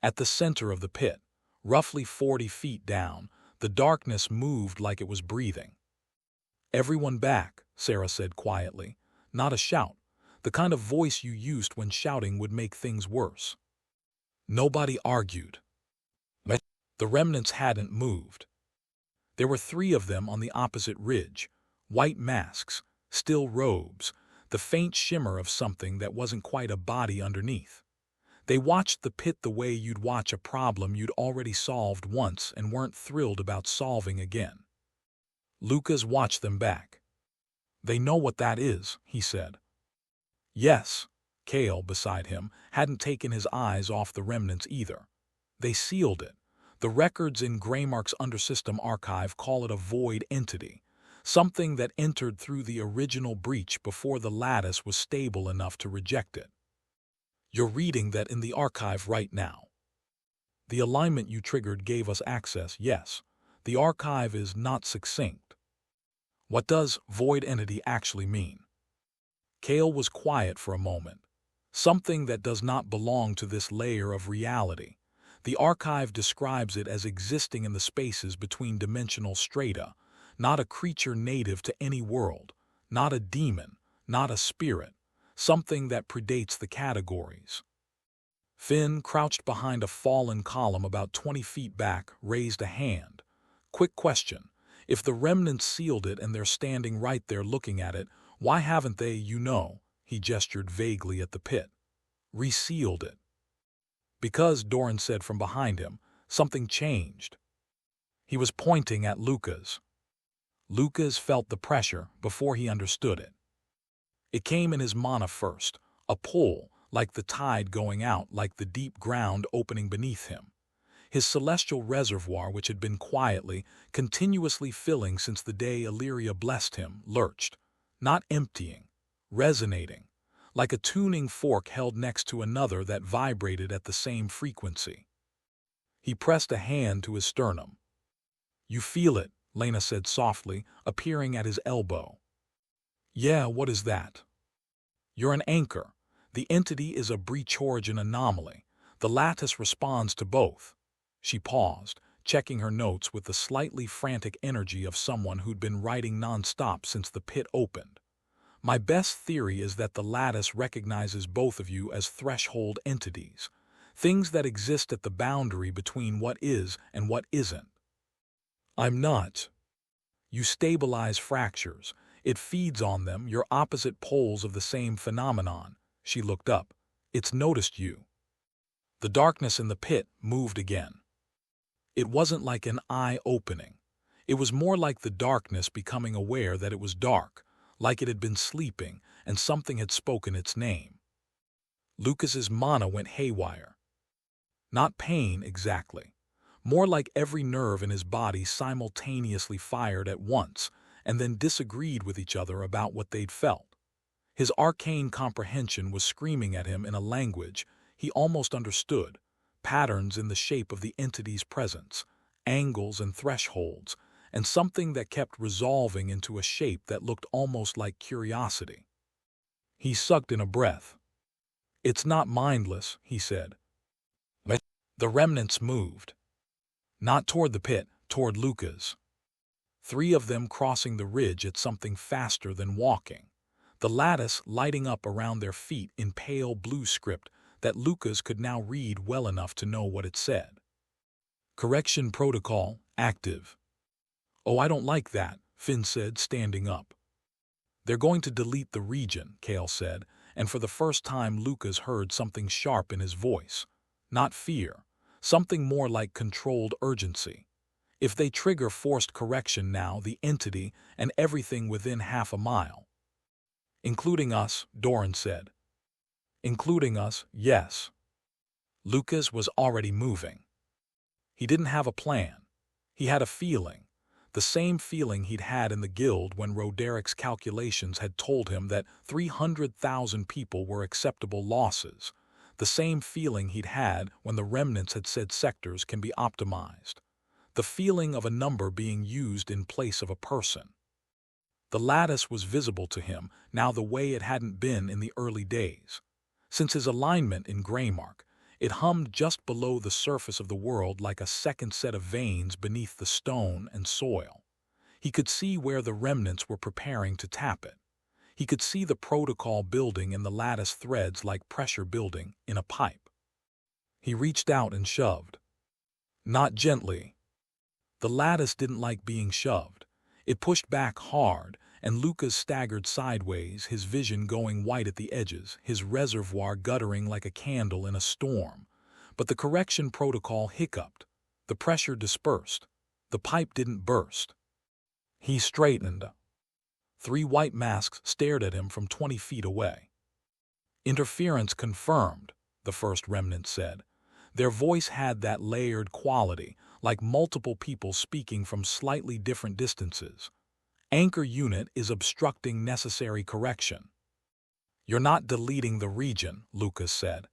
At the center of the pit, roughly 40 feet down, the darkness moved like it was breathing. "Everyone back," Sarah said quietly. Not a shout, the kind of voice you used when shouting would make things worse. Nobody argued. The remnants hadn't moved. There were 3 of them on the opposite ridge, white masks, still robes, the faint shimmer of something that wasn't quite a body underneath. They watched the pit the way you'd watch a problem you'd already solved once and weren't thrilled about solving again. Lucas watched them back. "They know what that is," he said. "Yes." Kale, beside him, hadn't taken his eyes off the remnants either. "They sealed it. The records in Greymark's undersystem archive call it a void entity, something that entered through the original breach before the lattice was stable enough to reject it. You're reading that in the archive right now. The alignment you triggered gave us access, yes. The archive is not succinct. What does void entity actually mean?" Kale was quiet for a moment. "Something that does not belong to this layer of reality. The archive describes it as existing in the spaces between dimensional strata, not a creature native to any world, not a demon, not a spirit, something that predates the categories." Finn, crouched behind a fallen column about 20 feet back, raised a hand. "Quick question. If the remnants sealed it and they're standing right there looking at it, why haven't they, he gestured vaguely at the pit, resealed it?" "Because," Doran said from behind him, "something changed." He was pointing at Lucas. Lucas felt the pressure before he understood it. It came in his mana first, a pull, like the tide going out, like the deep ground opening beneath him. His celestial reservoir, which had been quietly, continuously filling since the day Illyria blessed him, lurched, not emptying, resonating, like a tuning fork held next to another that vibrated at the same frequency. He pressed a hand to his sternum. "You feel it," Lena said softly, appearing at his elbow. "Yeah, what is that?" "You're an anchor. The entity is a breach-origin anomaly. The lattice responds to both." She paused, checking her notes with the slightly frantic energy of someone who'd been writing non-stop since the pit opened. "My best theory is that the lattice recognizes both of you as threshold entities, things that exist at the boundary between what is and what isn't. I'm not. You stabilize fractures. It feeds on them, you're opposite poles of the same phenomenon." She looked up. "It's noticed you." The darkness in the pit moved again. It wasn't like an eye opening. It was more like the darkness becoming aware that it was dark, like it had been sleeping and something had spoken its name. Lucas's mana went haywire. Not pain, exactly. More like every nerve in his body simultaneously fired at once and then disagreed with each other about what they'd felt. His arcane comprehension was screaming at him in a language he almost understood, patterns in the shape of the entity's presence, angles and thresholds, and something that kept resolving into a shape that looked almost like curiosity. He sucked in a breath. "It's not mindless," he said. The remnants moved. Not toward the pit, toward Lucas. 3 of them crossing the ridge at something faster than walking, the lattice lighting up around their feet in pale blue script that Lucas could now read well enough to know what it said. Correction protocol active. Oh, I don't like that, Finn said, standing up. They're going to delete the region, Kale said, and for the first time Lucas heard something sharp in his voice. Not fear, something more like controlled urgency. If they trigger forced correction now, the entity and everything within half a mile. Including us, Doran said. Including us, yes. Lucas was already moving. He didn't have a plan. He had a feeling. The same feeling he'd had in the guild when Roderic's calculations had told him that 300,000 people were acceptable losses. The same feeling he'd had when the remnants had said sectors can be optimized. The feeling of a number being used in place of a person. The lattice was visible to him now the way it hadn't been in the early days. Since his alignment in Greymark, it hummed just below the surface of the world like a second set of veins beneath the stone and soil. He could see where the remnants were preparing to tap it. He could see the protocol building in the lattice threads like pressure building in a pipe. He reached out and shoved. Not gently. The lattice didn't like being shoved. It pushed back hard, and Lucas staggered sideways, his vision going white at the edges, his reservoir guttering like a candle in a storm. But the correction protocol hiccuped. The pressure dispersed. The pipe didn't burst. He straightened. 3 white masks stared at him from 20 feet away. Interference confirmed, the first remnant said. Their voice had that layered quality, like multiple people speaking from slightly different distances. Anchor unit is obstructing necessary correction. You're not deleting the region, Lucas said.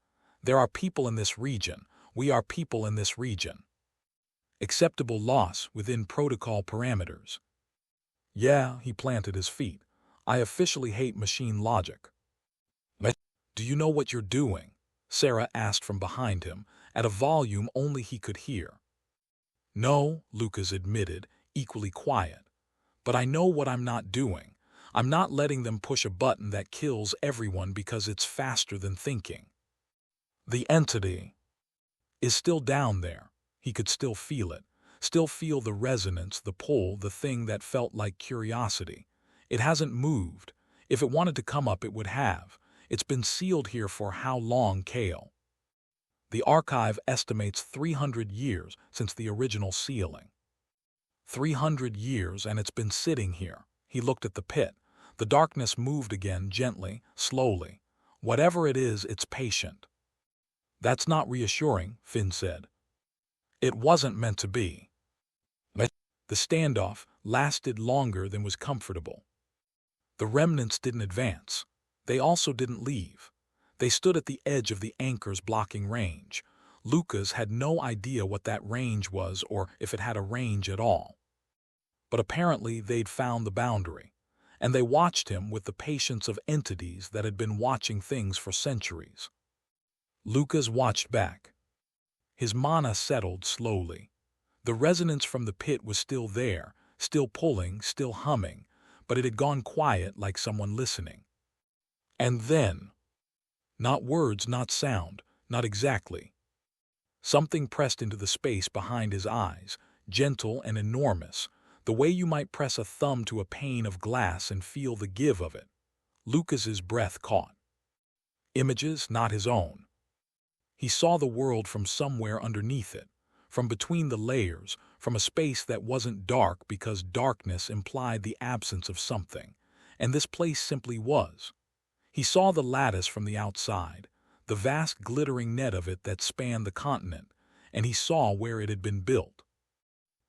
There are people in this region. We are people in this region. Acceptable loss within protocol parameters. Yeah, he planted his feet. I officially hate machine logic. Do you know what you're doing? Sarah asked from behind him, at a volume only he could hear. No, Lucas admitted, equally quiet. But I know what I'm not doing. I'm not letting them push a button that kills everyone because it's faster than thinking. The entity is still down there. He could still feel it. Still feel the resonance, the pull, the thing that felt like curiosity. It hasn't moved. If it wanted to come up, it would have. It's been sealed here for how long, Kale? The archive estimates 300 years since the original sealing. 300 years, and it's been sitting here. He looked at the pit. The darkness moved again, gently, slowly. Whatever it is, it's patient. That's not reassuring, Finn said. It wasn't meant to be. The standoff lasted longer than was comfortable. The remnants didn't advance. They also didn't leave. They stood at the edge of the anchor's blocking range. Lucas had no idea what that range was or if it had a range at all. But apparently they'd found the boundary, and they watched him with the patience of entities that had been watching things for centuries. Lucas watched back. His mana settled slowly. The resonance from the pit was still there, still pulling, still humming, but it had gone quiet like someone listening. And then, not words, not sound, not exactly. Something pressed into the space behind his eyes, gentle and enormous, the way you might press a thumb to a pane of glass and feel the give of it. Lucas's breath caught. Images, not his own. He saw the world from somewhere underneath it, from between the layers, from a space that wasn't dark because darkness implied the absence of something, and this place simply was. He saw the lattice from the outside, the vast glittering net of it that spanned the continent, and he saw where it had been built.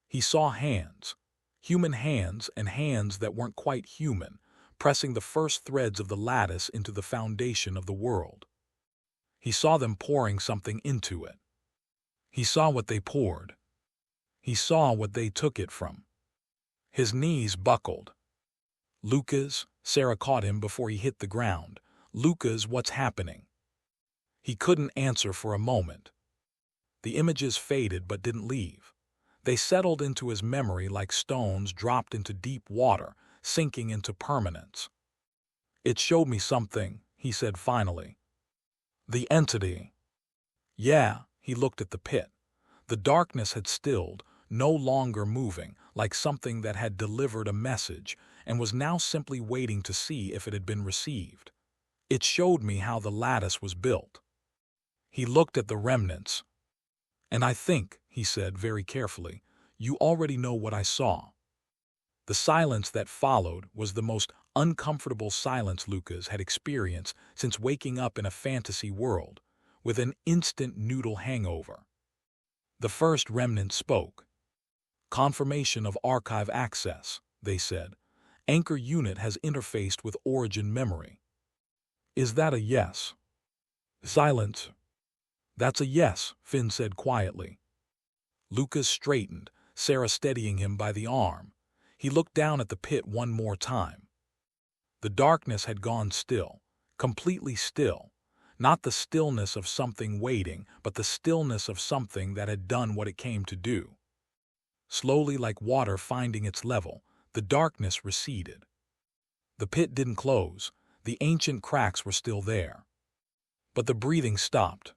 He saw hands, human hands and hands that weren't quite human, pressing the first threads of the lattice into the foundation of the world. He saw them pouring something into it. He saw what they poured. He saw what they took it from. His knees buckled. Lucas, Sarah caught him before he hit the ground. Lucas, what's happening? He couldn't answer for a moment. The images faded but didn't leave. They settled into his memory like stones dropped into deep water, sinking into permanence. It showed me something, he said finally. The entity. Yeah, he looked at the pit. The darkness had stilled, no longer moving, like something that had delivered a message and was now simply waiting to see if it had been received. It showed me how the lattice was built. He looked at the remnants. "And I think," he said very carefully, "you already know what I saw." The silence that followed was the most uncomfortable silence Lucas had experienced since waking up in a fantasy world, with an instant noodle hangover. The first remnant spoke. "Confirmation of archive access," they said. "Anchor unit has interfaced with origin memory." "Is that a yes?" Silence. "That's a yes," Finn said quietly. Lucas straightened, Sarah steadying him by the arm. He looked down at the pit one more time. The darkness had gone still, completely still. Not the stillness of something waiting, but the stillness of something that had done what it came to do. Slowly, like water finding its level, the darkness receded. The pit didn't close. The ancient cracks were still there. But the breathing stopped.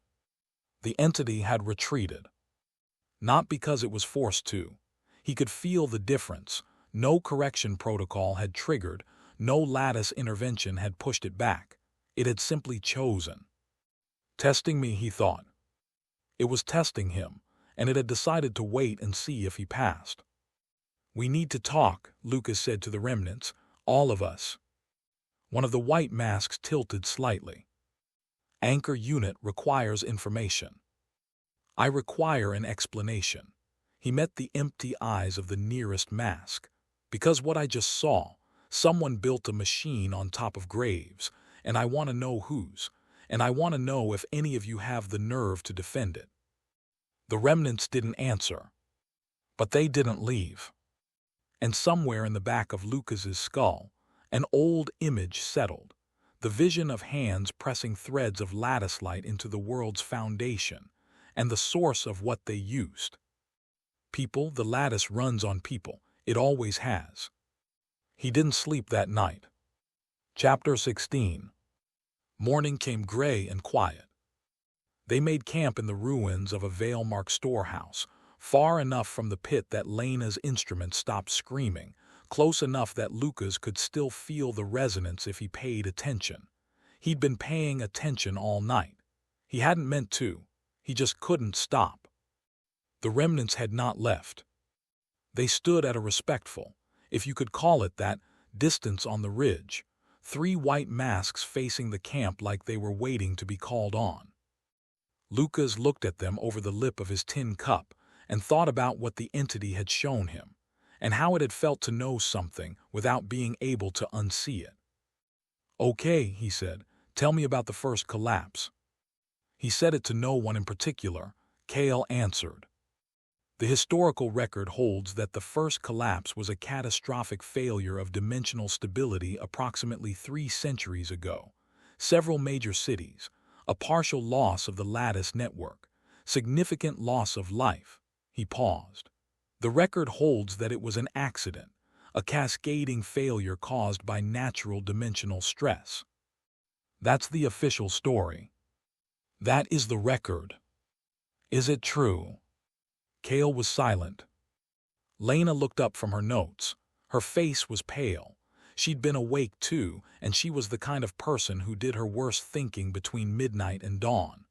The entity had retreated. Not because it was forced to. He could feel the difference. No correction protocol had triggered, no lattice intervention had pushed it back. It had simply chosen. Testing me, he thought. It was testing him, and it had decided to wait and see if he passed. "We need to talk," Lucas said to the remnants, "all of us." One of the white masks tilted slightly. "Anchor unit requires information." "I require an explanation." He met the empty eyes of the nearest mask. "Because what I just saw, someone built a machine on top of graves, and I want to know whose, and I want to know if any of you have the nerve to defend it." The remnants didn't answer. But they didn't leave. And somewhere in the back of Lucas's skull, an old image settled. The vision of hands pressing threads of lattice light into the world's foundation, and the source of what they used. People, the lattice runs on people. It always has. He didn't sleep that night. Chapter 16. Morning came gray and quiet. They made camp in the ruins of a veil-marked storehouse, far enough from the pit that Lena's instrument stopped screaming, close enough that Lucas could still feel the resonance if he paid attention. He'd been paying attention all night. He hadn't meant to. He just couldn't stop. The remnants had not left. They stood at a respectful, if you could call it that, distance on the ridge, 3 white masks facing the camp like they were waiting to be called on. Lucas looked at them over the lip of his tin cup and thought about what the entity had shown him, and how it had felt to know something without being able to unsee it. "Okay," he said, "tell me about the first collapse." He said it to no one in particular. Kale answered. The historical record holds that the first collapse was a catastrophic failure of dimensional stability approximately 3 centuries ago. Several major cities, a partial loss of the lattice network, significant loss of life. He paused. The record holds that it was an accident, a cascading failure caused by natural dimensional stress. That's the official story. That is the record. Is it true? Kale was silent. Lena looked up from her notes. Her face was pale. She'd been awake too, and she was the kind of person who did her worst thinking between midnight and dawn.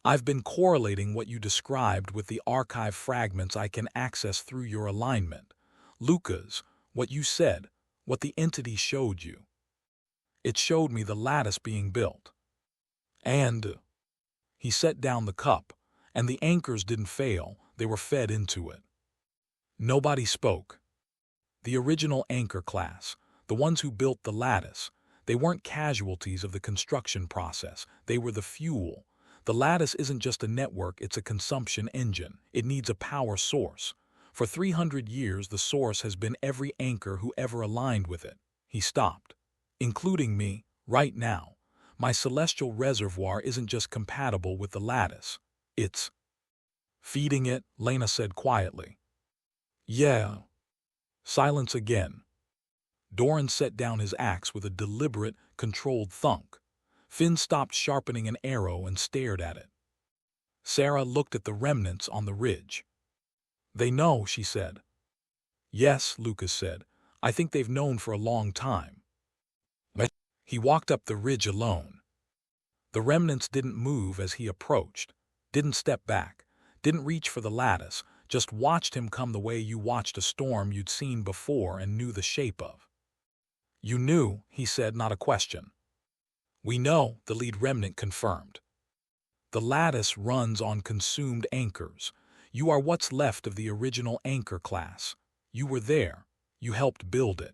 "I've been correlating what you described with the archive fragments I can access through your alignment. Lucas, what you said, what the entity showed you. It showed me the lattice being built. And..." He set down the cup, "and the anchors didn't fail, they were fed into it." Nobody spoke. The original anchor class, the ones who built the lattice, they weren't casualties of the construction process, they were the fuel. The lattice isn't just a network, it's a consumption engine. It needs a power source. For 300 years, the source has been every anchor who ever aligned with it. He stopped. "Including me, right now. My celestial reservoir isn't just compatible with the lattice. It's..." "Feeding it," Lena said quietly. "Yeah." Silence again. Doran set down his axe with a deliberate, controlled thunk. Finn stopped sharpening an arrow and stared at it. Sarah looked at the remnants on the ridge. They know, she said. Yes, Lucas said. I think they've known for a long time. But he walked up the ridge alone. The remnants didn't move as he approached, didn't step back, didn't reach for the lattice, just watched him come the way you watched a storm you'd seen before and knew the shape of. You knew, he said, not a question. We know, the lead remnant confirmed. The lattice runs on consumed anchors. You are what's left of the original anchor class. You were there. You helped build it.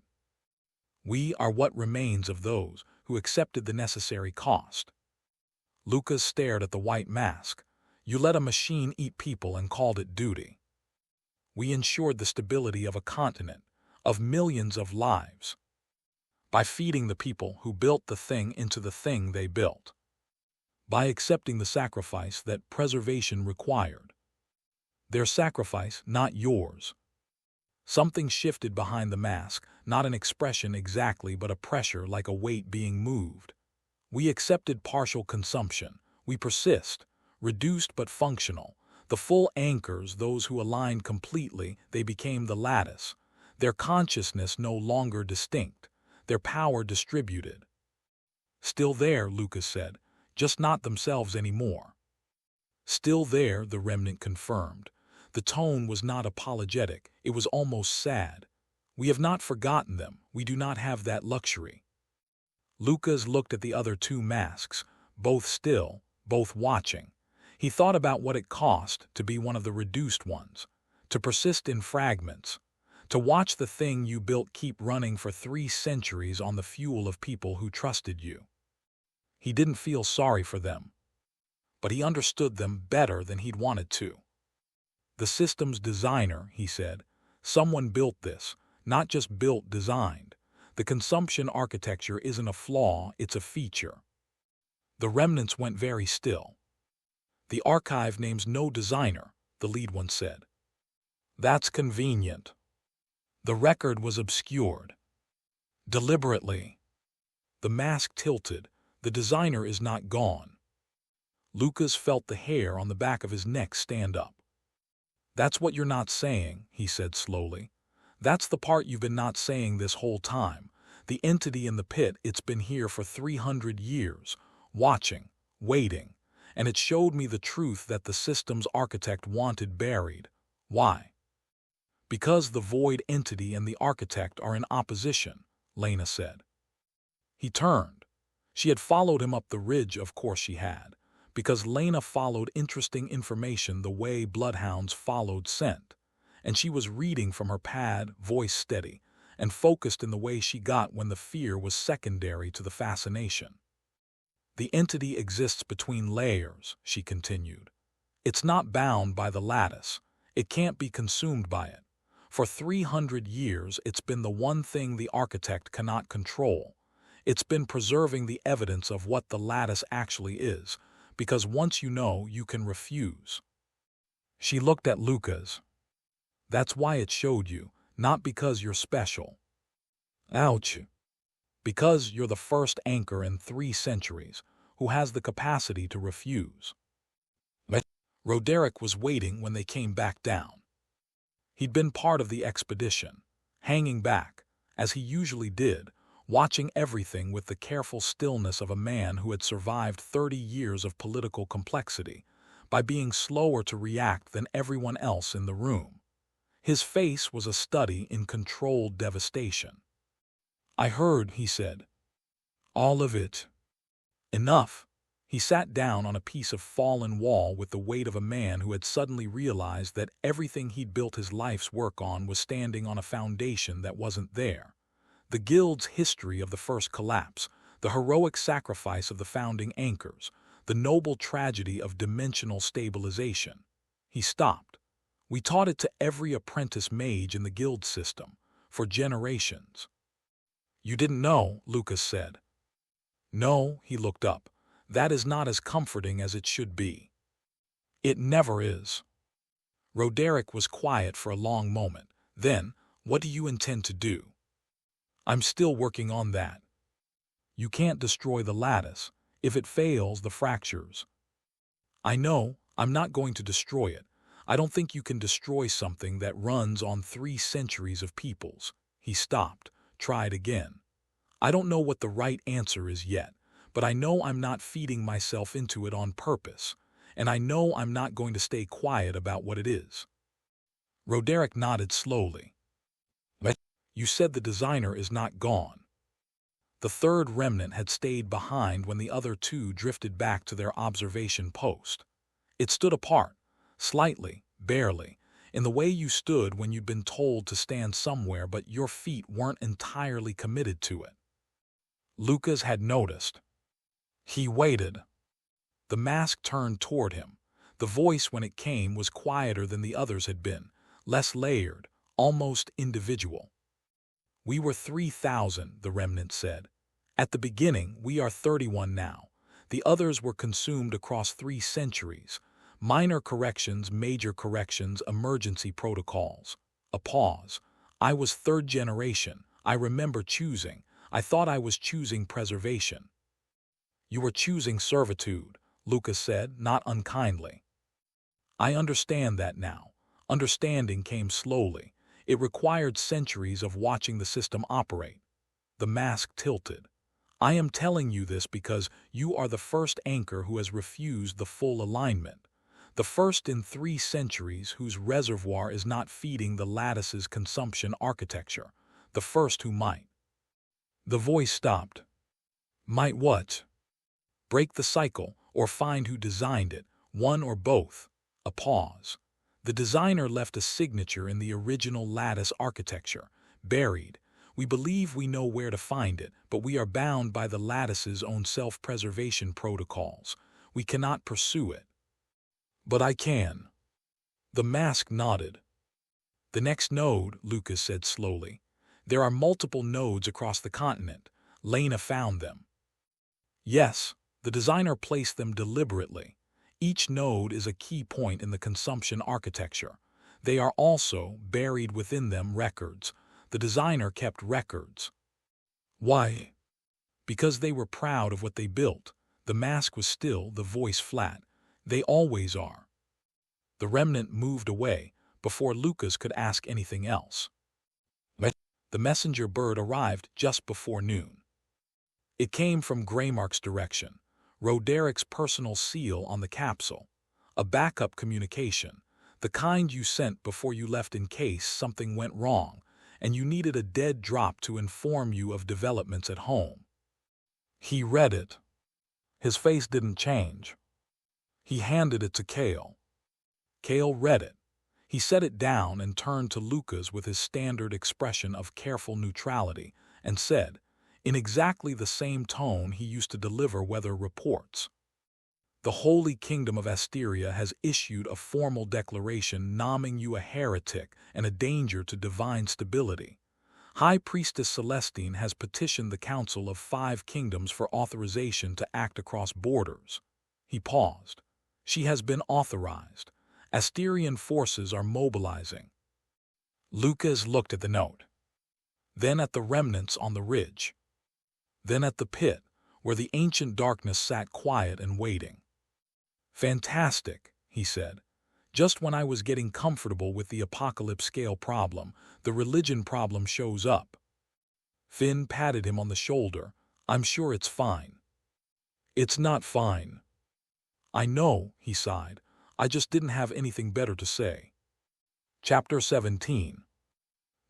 We are what remains of those who accepted the necessary cost. Lucas stared at the white mask. You let a machine eat people and called it duty. We ensured the stability of a continent, of millions of lives, by feeding the people who built the thing into the thing they built, by accepting the sacrifice that preservation required. Their sacrifice, not yours. Something shifted behind the mask, not an expression exactly, but a pressure like a weight being moved. We accepted partial consumption. We persist, reduced but functional. The full anchors, those who aligned completely, they became the lattice. Their consciousness no longer distinct, their power distributed. Still there, Lucas said, just not themselves anymore. Still there, the remnant confirmed. The tone was not apologetic, it was almost sad. We have not forgotten them, we do not have that luxury. Lucas looked at the other two masks, both still, both watching. He thought about what it cost to be one of the reduced ones, to persist in fragments, to watch the thing you built keep running for 3 centuries on the fuel of people who trusted you. He didn't feel sorry for them, but he understood them better than he'd wanted to. The system's designer, he said, someone built this, not just built, designed. The consumption architecture isn't a flaw, it's a feature. The remnants went very still. The archive names no designer, the lead one said. That's convenient. The record was obscured. Deliberately. The mask tilted. The designer is not gone. Lucas felt the hair on the back of his neck stand up. That's what you're not saying, he said slowly. That's the part you've been not saying this whole time. The entity in the pit, it's been here for 300 years, watching, waiting, and it showed me the truth that the system's architect wanted buried. Why? Because the void entity and the architect are in opposition, Lena said. He turned. She had followed him up the ridge, of course she had, because Lena followed interesting information the way bloodhounds followed scent, and she was reading from her pad, voice steady, and focused in the way she got when the fear was secondary to the fascination. The entity exists between layers, she continued. It's not bound by the lattice. It can't be consumed by it. For 300 years, it's been the one thing the architect cannot control. It's been preserving the evidence of what the lattice actually is, because once you know, you can refuse. She looked at Lucas. That's why it showed you, not because you're special. Ouch. Because you're the first anchor in 3 centuries who has the capacity to refuse. But Roderick was waiting when they came back down. He'd been part of the expedition, hanging back, as he usually did, watching everything with the careful stillness of a man who had survived 30 years of political complexity by being slower to react than everyone else in the room. His face was a study in controlled devastation. I heard, he said. All of it. Enough. He sat down on a piece of fallen wall with the weight of a man who had suddenly realized that everything he'd built his life's work on was standing on a foundation that wasn't there. The Guild's history of the first collapse, the heroic sacrifice of the founding anchors, the noble tragedy of dimensional stabilization. He stopped. We taught it to every apprentice mage in the Guild system, for generations. You didn't know, Lucas said. No, he looked up. That is not as comforting as it should be. It never is. Roderick was quiet for a long moment. Then, what do you intend to do? I'm still working on that. You can't destroy the lattice. If it fails, the fractures. I know, I'm not going to destroy it. I don't think you can destroy something that runs on 3 centuries of peoples. He stopped, tried again. I don't know what the right answer is yet, but I know I'm not feeding myself into it on purpose, and I know I'm not going to stay quiet about what it is. Roderick nodded slowly. What? You said the designer is not gone. The third remnant had stayed behind when the other 2 drifted back to their observation post. It stood apart, slightly, barely, in the way you stood when you'd been told to stand somewhere but your feet weren't entirely committed to it. Lucas had noticed. He waited. The mask turned toward him. The voice, when it came, was quieter than the others had been, less layered, almost individual. We were 3,000, the remnant said. At the beginning, we are 31 now. The others were consumed across 3 centuries. Minor corrections, major corrections, emergency protocols. A pause. I was 3rd generation. I remember choosing. I thought I was choosing preservation. You were choosing servitude, Lucas said, not unkindly. I understand that now. Understanding came slowly. It required centuries of watching the system operate. The mask tilted. I am telling you this because you are the first anchor who has refused the full alignment. The first in 3 centuries whose reservoir is not feeding the lattice's consumption architecture. The first who might. The voice stopped. Might what? Break the cycle, or find who designed it, one or both. A pause. The designer left a signature in the original lattice architecture, buried. We believe we know where to find it, but we are bound by the lattice's own self-preservation protocols. We cannot pursue it. But I can. The mask nodded. The next node, Lucas said slowly. There are multiple nodes across the continent. Lena found them. Yes, the designer placed them deliberately. Each node is a key point in the consumption architecture. They are also, buried within them, records. The designer kept records. Why? Because they were proud of what they built. The mask was still, the voice flat. They always are. The remnant moved away before Lucas could ask anything else. The messenger bird arrived just before noon. It came from Greymark's direction, Roderick's personal seal on the capsule, a backup communication, the kind you sent before you left in case something went wrong and you needed a dead drop to inform you of developments at home. He read it. His face didn't change. He handed it to Kale. Kale read it. He set it down and turned to Lucas with his standard expression of careful neutrality and said, in exactly the same tone he used to deliver weather reports, "The Holy Kingdom of Asteria has issued a formal declaration nomming you a heretic and a danger to divine stability. High Priestess Celestine has petitioned the Council of 5 Kingdoms for authorization to act across borders." He paused. "She has been authorized. Asterian forces are mobilizing." Lucas looked at the note, then at the remnants on the ridge, then at the pit, where the ancient darkness sat quiet and waiting. "Fantastic," he said. "Just when I was getting comfortable with the apocalypse scale problem, the religion problem shows up." Finn patted him on the shoulder. "I'm sure it's fine." "It's not fine." "I know," he sighed. "I just didn't have anything better to say." Chapter 17.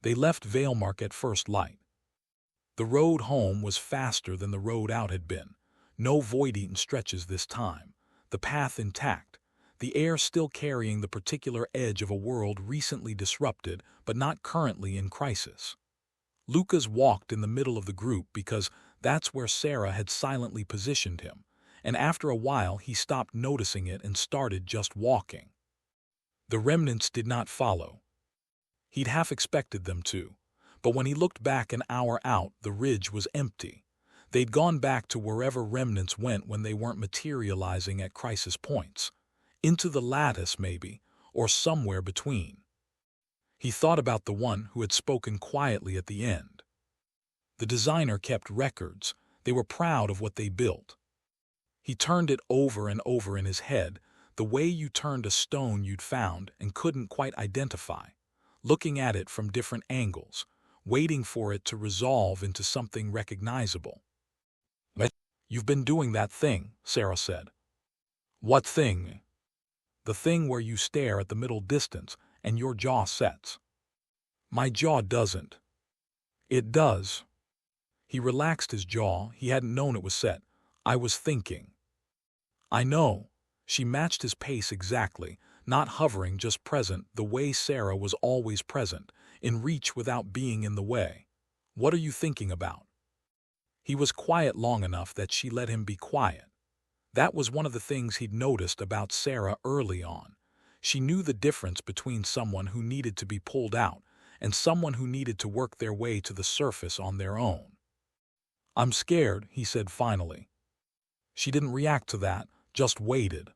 They left Valemark at first light. The road home was faster than the road out had been. No void-eaten stretches this time. The path intact. The air still carrying the particular edge of a world recently disrupted but not currently in crisis. Lucas walked in the middle of the group because that's where Sarah had silently positioned him, and after a while he stopped noticing it and started just walking. The remnants did not follow. He'd half expected them to, but when he looked back an hour out, the ridge was empty. They'd gone back to wherever remnants went when they weren't materializing at crisis points. Into the lattice, maybe, or somewhere between. He thought about the one who had spoken quietly at the end. The designer kept records. They were proud of what they built. He turned it over and over in his head, The way you turned a stone you'd found and couldn't quite identify, looking at it from different angles, waiting for it to resolve into something recognizable. "But you've been doing that thing," Sarah said. "What thing?" "The thing where you stare at the middle distance and your jaw sets." "My jaw doesn't." "It does." He relaxed his jaw. He hadn't known it was set. "I was thinking." "I know." She matched his pace exactly, not hovering, just present, the way Sarah was always present, in reach without being in the way. "What are you thinking about?" He was quiet long enough that she let him be quiet. That was one of the things he'd noticed about Sarah early on. She knew the difference between someone who needed to be pulled out and someone who needed to work their way to the surface on their own. "I'm scared," he said finally. She didn't react to that, just waited.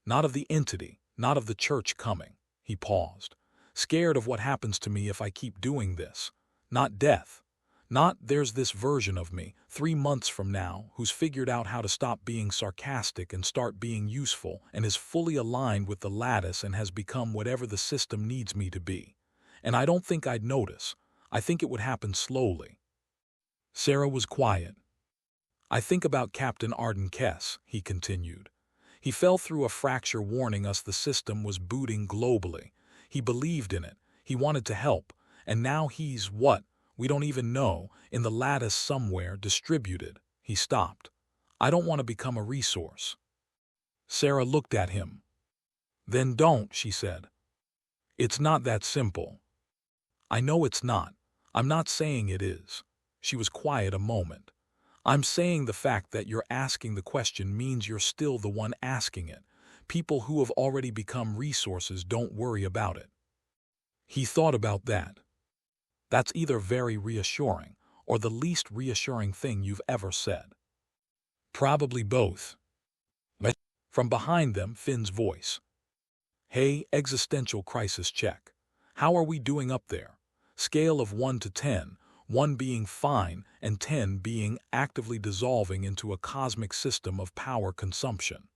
"Not of the entity, not of the church coming." He paused. "Scared of what happens to me if I keep doing this. Not death. Not there's this version of me, 3 months from now, who's figured out how to stop being sarcastic and start being useful and is fully aligned with the lattice and has become whatever the system needs me to be. And I don't think I'd notice. I think it would happen slowly." Sarah was quiet. "I think about Captain Arden Kess," he continued. "He fell through a fracture warning us the system was booting globally. He believed in it. He wanted to help. And now he's, what? We don't even know, in the lattice somewhere, distributed." He stopped. "I don't want to become a resource." Sarah looked at him. "Then don't," she said. "It's not that simple." "I know it's not. I'm not saying it is." She was quiet a moment. "I'm saying the fact that you're asking the question means you're still the one asking it. People who have already become resources don't worry about it." He thought about that. "That's either very reassuring or the least reassuring thing you've ever said." "Probably both." But from behind them, Finn's voice. "Hey, existential crisis check. How are we doing up there? Scale of 1 to 10, 1 being fine and 10 being actively dissolving into a cosmic system of power consumption."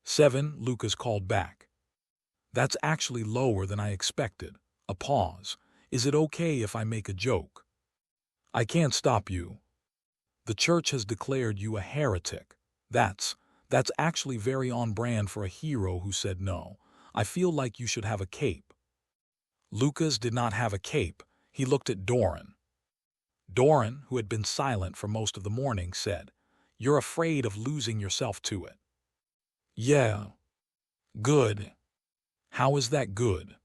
7, Lucas called back. "That's actually lower than I expected." A pause. "Is it okay if I make a joke?" "I can't stop you." "The church has declared you a heretic." That's actually very on brand for a hero who said no. I feel like you should have a cape." Lucas did not have a cape. He looked at Doran. Doran, who had been silent for most of the morning, said, "You're afraid of losing yourself to it." "Yeah." "Good." "How is that good?"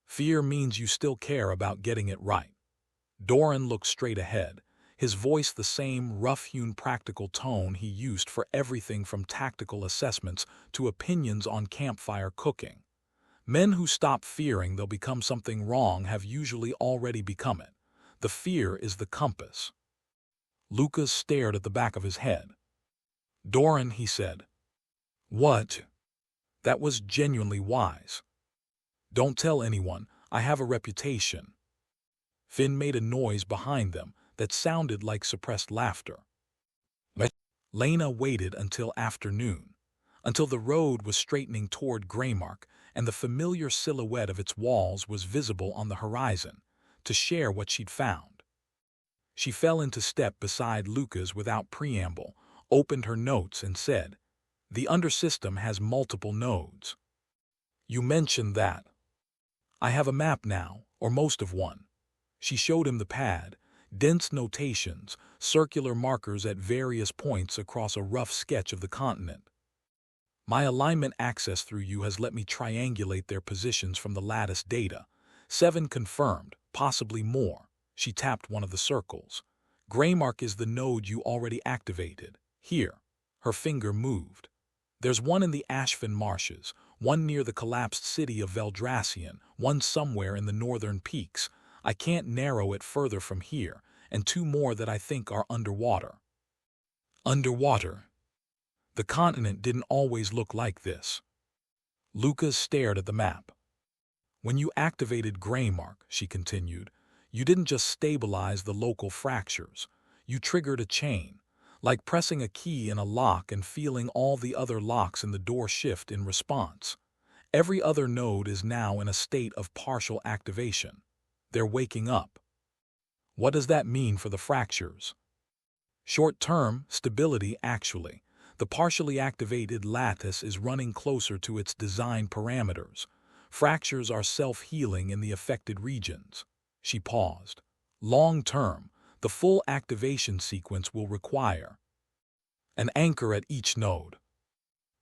"Fear means you still care about getting it right." Doran looked straight ahead, his voice the same rough-hewn practical tone he used for everything from tactical assessments to opinions on campfire cooking. Men who stop fearing they'll become something wrong have usually already become it. The fear is the compass. Lucas stared at the back of his head. "Doran," he said. "What?" That was genuinely wise. "Don't tell anyone. I have a reputation." Finn made a noise behind them that sounded like suppressed laughter. But Lena waited until afternoon, until the road was straightening toward Greymark and the familiar silhouette of its walls was visible on the horizon, to share what she'd found. She fell into step beside Lucas without preamble, opened her notes and said, "The undersystem has multiple nodes." "You mentioned that." "I have a map now, or most of one." She showed him the pad, dense notations, circular markers at various points across a rough sketch of the continent. "My alignment access through you has let me triangulate their positions from the lattice data. 7 confirmed, possibly more." She tapped one of the circles. "Greymark is the node you already activated. Here." Her finger moved. "There's one in the Ashfin marshes, one near the collapsed city of Veldrassian, one somewhere in the northern peaks. I can't narrow it further from here, and 2 more that I think are underwater." Underwater? The continent didn't always look like this. Lucas stared at the map. "When you activated Greymark," she continued, "you didn't just stabilize the local fractures. You triggered a chain, like pressing a key in a lock and feeling all the other locks in the door shift in response. Every other node is now in a state of partial activation. They're waking up. What does that mean for the fractures? Short-term stability actually. The partially activated lattice is running closer to its design parameters. Fractures are self-healing in the affected regions. She paused. Long-term, the full activation sequence will require an anchor at each node.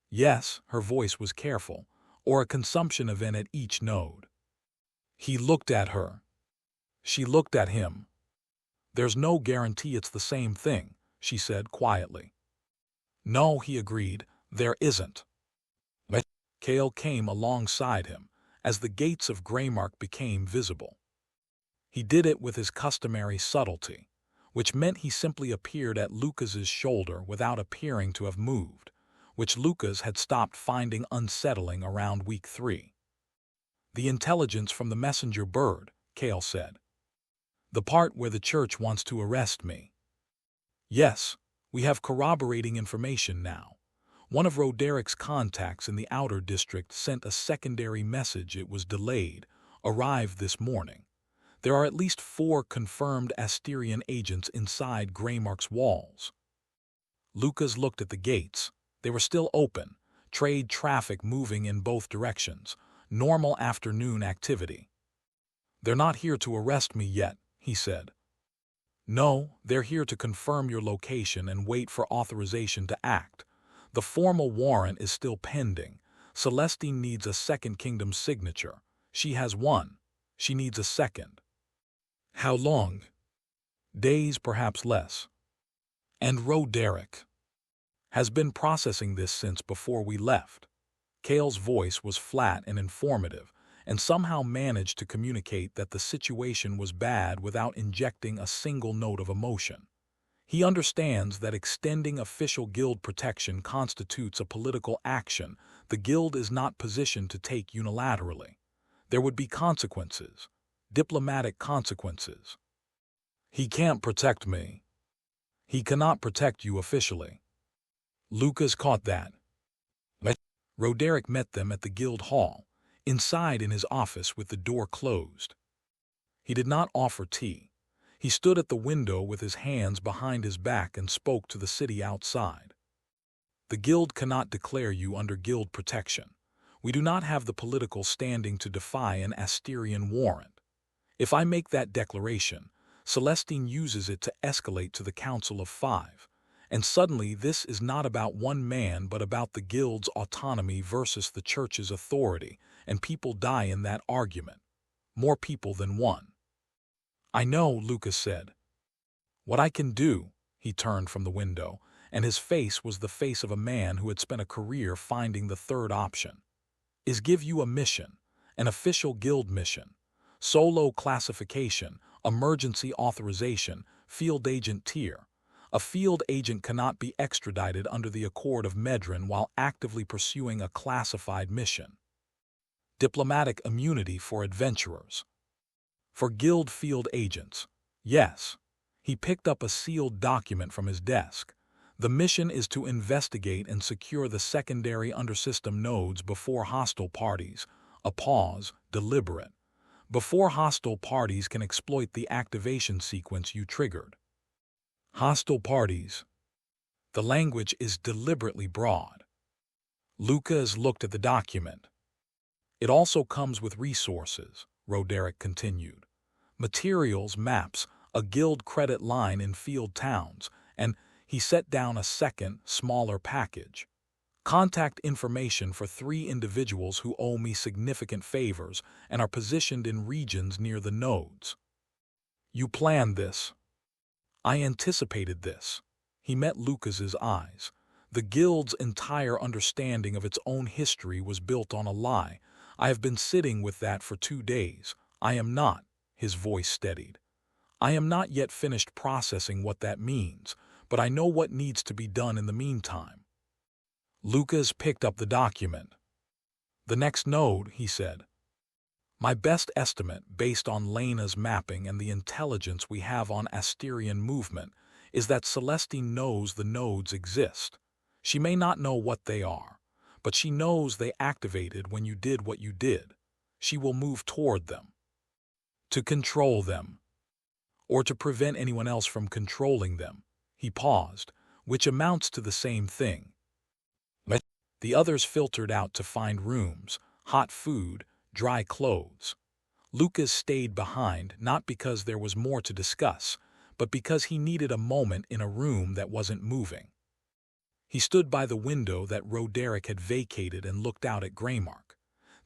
Yes, her voice was careful, or a consumption event at each node. He looked at her. She looked at him. There's no guarantee it's the same thing, she said quietly. No, he agreed, there isn't. But Kale came alongside him as the gates of Greymark became visible. He did it with his customary subtlety, which meant he simply appeared at Lucas's shoulder without appearing to have moved, which Lucas had stopped finding unsettling around week 3. The intelligence from the messenger bird, Kale said. The part where the church wants to arrest me. Yes, we have corroborating information now. One of Roderic's contacts in the outer district sent a secondary message. It was delayed, arrived this morning. There are at least 4 confirmed Asterian agents inside Greymark's walls. Lucas looked at the gates. They were still open, trade traffic moving in both directions, normal afternoon activity. They're not here to arrest me yet, he said. No, they're here to confirm your location and wait for authorization to act. The formal warrant is still pending. Celestine needs a second kingdom signature. She has one. She needs a second. How long? Days, perhaps less. And Roderick has been processing this since before we left. Kale's voice was flat and informative, and somehow managed to communicate that the situation was bad without injecting a single note of emotion. He understands that extending official guild protection constitutes a political action the guild is not positioned to take unilaterally. There would be consequences, diplomatic consequences. He can't protect me. He cannot protect you officially. Lucas caught that. Roderick met them at the guild hall, inside in his office with the door closed. He did not offer tea. He stood at the window with his hands behind his back and spoke to the city outside. The guild cannot declare you under guild protection. We do not have the political standing to defy an Asterian warrant. If I make that declaration, Celestine uses it to escalate to the Council of 5. And suddenly this is not about one man but about the guild's autonomy versus the church's authority, and people die in that argument. More people than one. I know, Lucas said. What I can do, he turned from the window, and his face was the face of a man who had spent a career finding the third option, is give you a mission, an official guild mission, solo classification, emergency authorization, field agent tier. A field agent cannot be extradited under the Accord of Medron while actively pursuing a classified mission. Diplomatic immunity for adventurers. For guild field agents, yes. He picked up a sealed document from his desk. The mission is to investigate and secure the secondary undersystem nodes before hostile parties. A pause, deliberate. Before hostile parties can exploit the activation sequence you triggered. Hostile parties. The language is deliberately broad. Lucas looked at the document. It also comes with resources, Roderick continued. Materials, maps, a guild credit line in field towns, and he set down a second, smaller package. Contact information for 3 individuals who owe me significant favors and are positioned in regions near the nodes. You planned this. I anticipated this. He met Lucas's eyes. The guild's entire understanding of its own history was built on a lie. I have been sitting with that for 2 days. I am not, his voice steadied. I am not yet finished processing what that means, but I know what needs to be done in the meantime. Lucas picked up the document. The next node, he said. My best estimate, based on Lena's mapping and the intelligence we have on Asterian movement, is that Celestine knows the nodes exist. She may not know what they are, but she knows they activated when you did what you did. She will move toward them. To control them, or to prevent anyone else from controlling them. He paused, which amounts to the same thing. The others filtered out to find rooms, hot food, dry clothes. Lucas stayed behind not because there was more to discuss, but because he needed a moment in a room that wasn't moving. He stood by the window that Roderick had vacated and looked out at Greymark.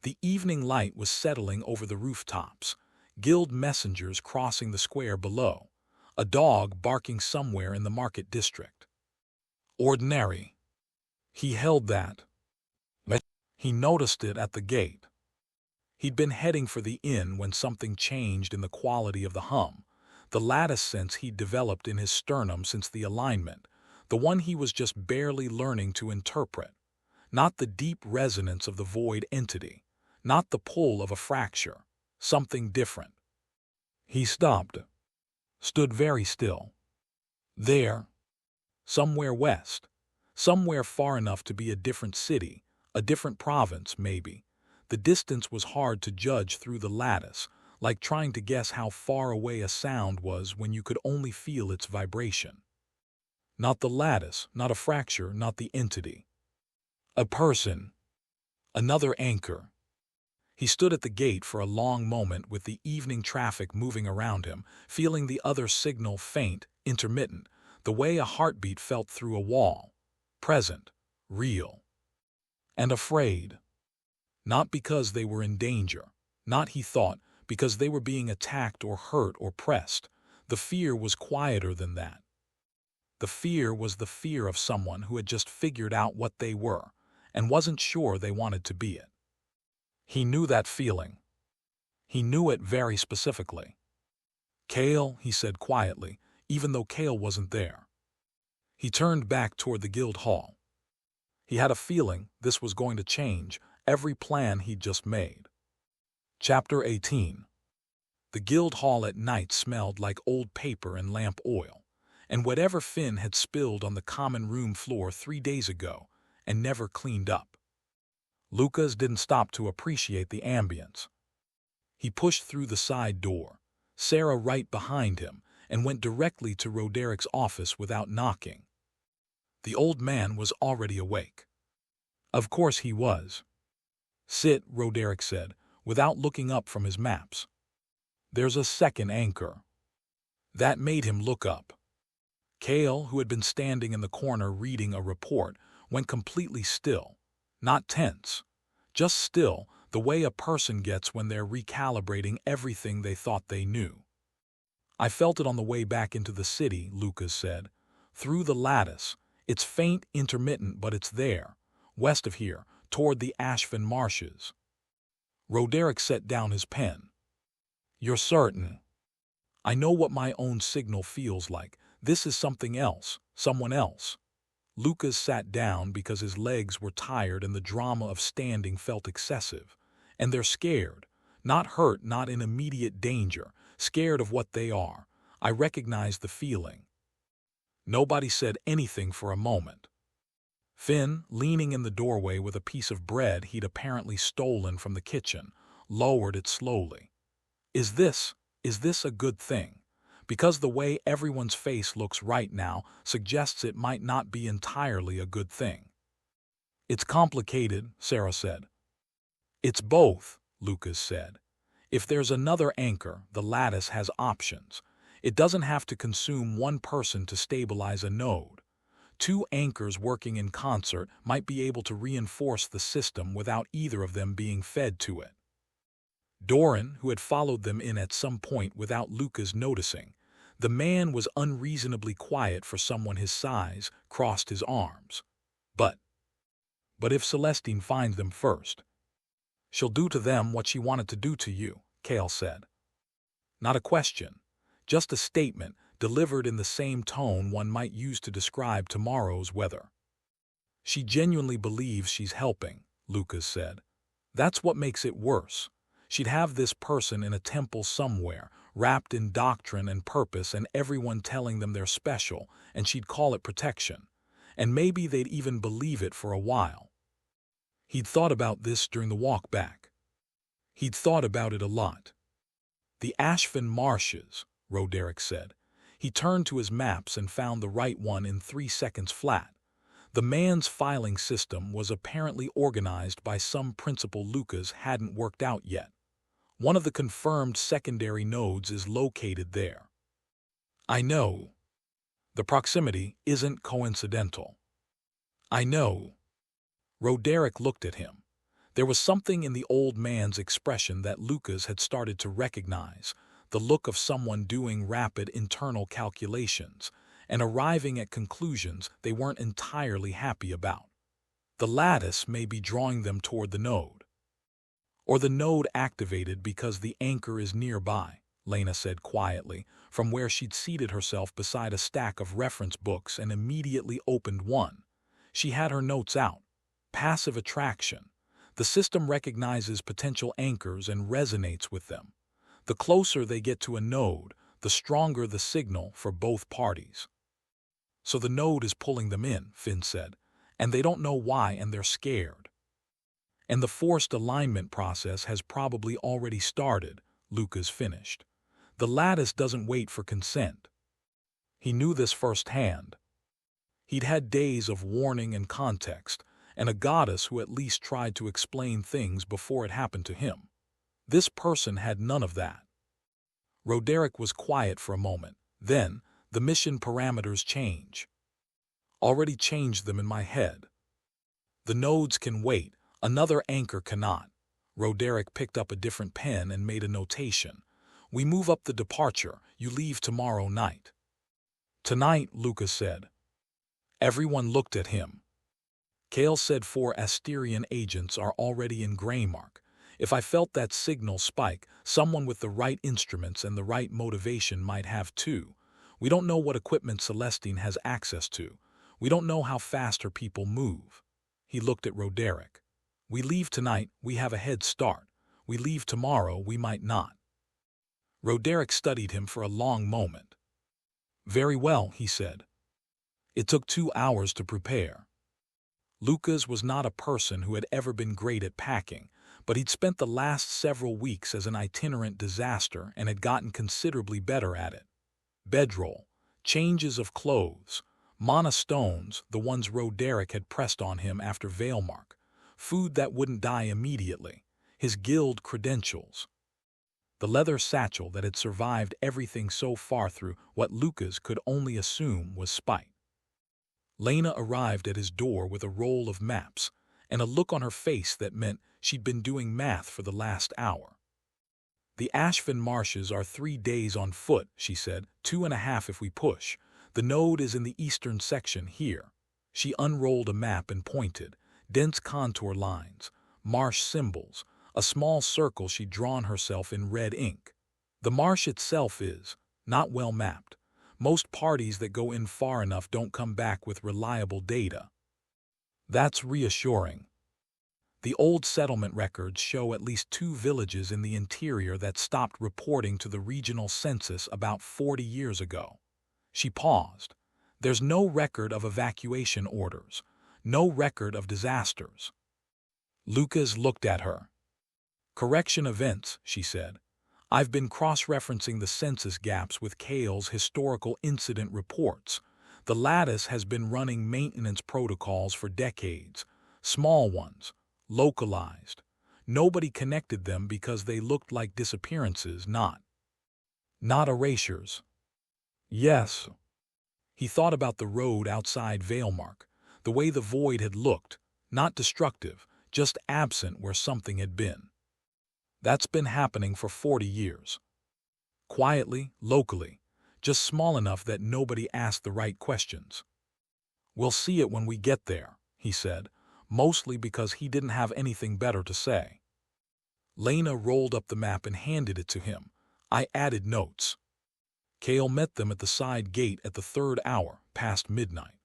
The evening light was settling over the rooftops, guild messengers crossing the square below, a dog barking somewhere in the market district. Ordinary. He held that. He noticed it at the gate. He'd been heading for the inn when something changed in the quality of the hum, the lattice sense he'd developed in his sternum since the alignment, the one he was just barely learning to interpret. Not the deep resonance of the void entity, not the pull of a fracture, something different. He stopped, stood very still. There, somewhere west, somewhere far enough to be a different city, a different province, maybe. The distance was hard to judge through the lattice, like trying to guess how far away a sound was when you could only feel its vibration. Not the lattice, not a fracture, not the entity. A person. Another anchor. He stood at the gate for a long moment with the evening traffic moving around him, feeling the other signal faint, intermittent, the way a heartbeat felt through a wall. Present, real. And afraid. Not because they were in danger, not, he thought, because they were being attacked or hurt or pressed. The fear was quieter than that. The fear was the fear of someone who had just figured out what they were and wasn't sure they wanted to be it. He knew that feeling. He knew it very specifically. "Kale," he said quietly, even though Kale wasn't there. He turned back toward the guild hall. He had a feeling this was going to change every plan he'd just made. Chapter 18. The guild hall at night smelled like old paper and lamp oil, and whatever Finn had spilled on the common room floor 3 days ago and never cleaned up. Lucas didn't stop to appreciate the ambience. He pushed through the side door, Sarah right behind him, and went directly to Roderick's office without knocking. The old man was already awake. Of course he was. "Sit," Roderick said, without looking up from his maps. "There's a second anchor." That made him look up. Kale, who had been standing in the corner reading a report, went completely still. Not tense, just still, the way a person gets when they're recalibrating everything they thought they knew. "I felt it on the way back into the city," Lucas said. "Through the lattice. It's faint, intermittent, but it's there. West of here, toward the Ashfin marshes." Roderick set down his pen. "You're certain?" "I know what my own signal feels like. This is something else, someone else." Lucas sat down because his legs were tired and the drama of standing felt excessive. "And they're scared. Not hurt, not in immediate danger. Scared of what they are. I recognize the feeling." Nobody said anything for a moment. Finn, leaning in the doorway with a piece of bread he'd apparently stolen from the kitchen, lowered it slowly. Is this a good thing? Because the way everyone's face looks right now suggests it might not be entirely a good thing." "It's complicated," Sarah said. "It's both," Lucas said. "If there's another anchor, the lattice has options. It doesn't have to consume one person to stabilize a node. 2 anchors working in concert might be able to reinforce the system without either of them being fed to it." Doran, who had followed them in at some point without Lucas noticing, the man was unreasonably quiet for someone his size, crossed his arms. But if Celestine finds them first, she'll do to them what she wanted to do to you," Kale said. Not a question, just a statement delivered in the same tone one might use to describe tomorrow's weather. "She genuinely believes she's helping," Lucas said. "That's what makes it worse. She'd have this person in a temple somewhere, wrapped in doctrine and purpose, and everyone telling them they're special, and she'd call it protection. And maybe they'd even believe it for a while. He'd thought about this during the walk back. He'd thought about it a lot. The FiShortStory marshes, Roderick said. He turned to his maps and found the right one in 3 seconds flat. The man's filing system was apparently organized by some principle Lucas hadn't worked out yet. One of the confirmed secondary nodes is located there. I know. The proximity isn't coincidental. I know. Roderick looked at him. There was something in the old man's expression that Lucas had started to recognize, the look of someone doing rapid internal calculations and arriving at conclusions they weren't entirely happy about. The lattice may be drawing them toward the node. Or the node activated because the anchor is nearby, Lena said quietly, from where she'd seated herself beside a stack of reference books and immediately opened one. She had her notes out. Passive attraction. The system recognizes potential anchors and resonates with them. The closer they get to a node, the stronger the signal for both parties. So the node is pulling them in, Finn said, and they don't know why, and they're scared. And the forced alignment process has probably already started, Lucas finished. The lattice doesn't wait for consent. He knew this firsthand. He'd had days of warning and context, and a goddess who at least tried to explain things before it happened to him. This person had none of that. Roderick was quiet for a moment. Then, the mission parameters change. Already changed them in my head. The nodes can wait, another anchor cannot. Roderick picked up a different pen and made a notation. We move up the departure, you leave tomorrow night. Tonight, Lucas said. Everyone looked at him. Kale said 4 Asterian agents are already in Greymark. If I felt that signal spike, someone with the right instruments and the right motivation might have too. We don't know what equipment Celestine has access to. We don't know how fast her people move. He looked at Roderick. We leave tonight, we have a head start. We leave tomorrow, we might not. Roderick studied him for a long moment. Very well, he said. It took 2 hours to prepare. Lucas was not a person who had ever been great at packing, but he'd spent the last several weeks as an itinerant disaster and had gotten considerably better at it. Bedroll, changes of clothes, mana stones, the ones Roderick had pressed on him after Veilmark, food that wouldn't die immediately, his guild credentials. The leather satchel that had survived everything so far through what Lucas could only assume was spite. Lena arrived at his door with a roll of maps and a look on her face that meant she'd been doing math for the last hour. The FiShortStory marshes are 3 days on foot, she said, 2.5 if we push. The node is in the eastern section here. She unrolled a map and pointed. Dense contour lines, marsh symbols, a small circle she'd drawn herself in red ink. The marsh itself is not well mapped. Most parties that go in far enough don't come back with reliable data. That's reassuring. The old settlement records show at least 2 villages in the interior that stopped reporting to the regional census about 40 years ago. She paused. There's no record of evacuation orders, no record of disasters. Lucas looked at her. Correction events, she said. I've been cross-referencing the census gaps with Kale's historical incident reports. The lattice has been running maintenance protocols for decades, small ones, localized. Nobody connected them because they looked like disappearances, not erasures. Yes. He thought about the road outside Veilmark, the way the void had looked, not destructive, just absent where something had been. That's been happening for 40 years. Quietly, locally, just small enough that nobody asked the right questions. We'll see it when we get there, he said, mostly because he didn't have anything better to say. Lena rolled up the map and handed it to him. I added notes. Kale met them at the side gate at the 3rd hour, past midnight.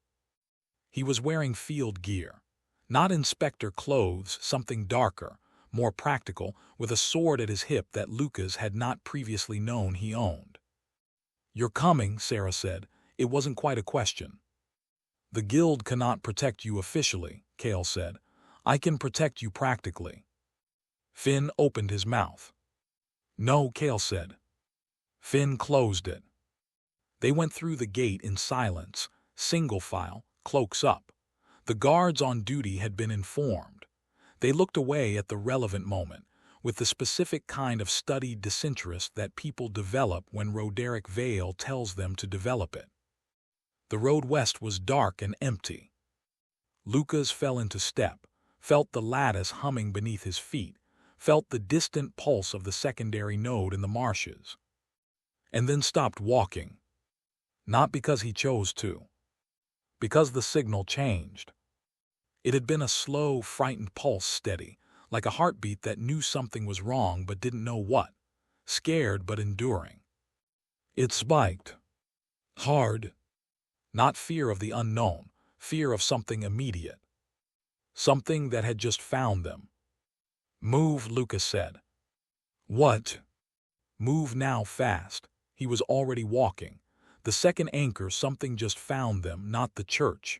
He was wearing field gear. Not inspector clothes, something darker, more practical, with a sword at his hip that Lucas had not previously known he owned. "You're coming," Sarah said. It wasn't quite a question. "The guild cannot protect you officially," Kale said. "I can protect you practically." Finn opened his mouth. "No," Kale said. Finn closed it. They went through the gate in silence, single file, cloaks up. The guards on duty had been informed. They looked away at the relevant moment, with the specific kind of studied disinterest that people develop when Roderick Vale tells them to develop it. The road west was dark and empty. Lucas fell into step, felt the lattice humming beneath his feet, felt the distant pulse of the secondary node in the marshes. And then stopped walking. Not because he chose to. Because the signal changed. It had been a slow, frightened pulse, steady, like a heartbeat that knew something was wrong but didn't know what. Scared but enduring. It spiked. Hard. Not fear of the unknown, fear of something immediate. Something that had just found them. "Move," Lucas said. "What?" "Move now, fast." He was already walking. The second anchor, something just found them, not the church.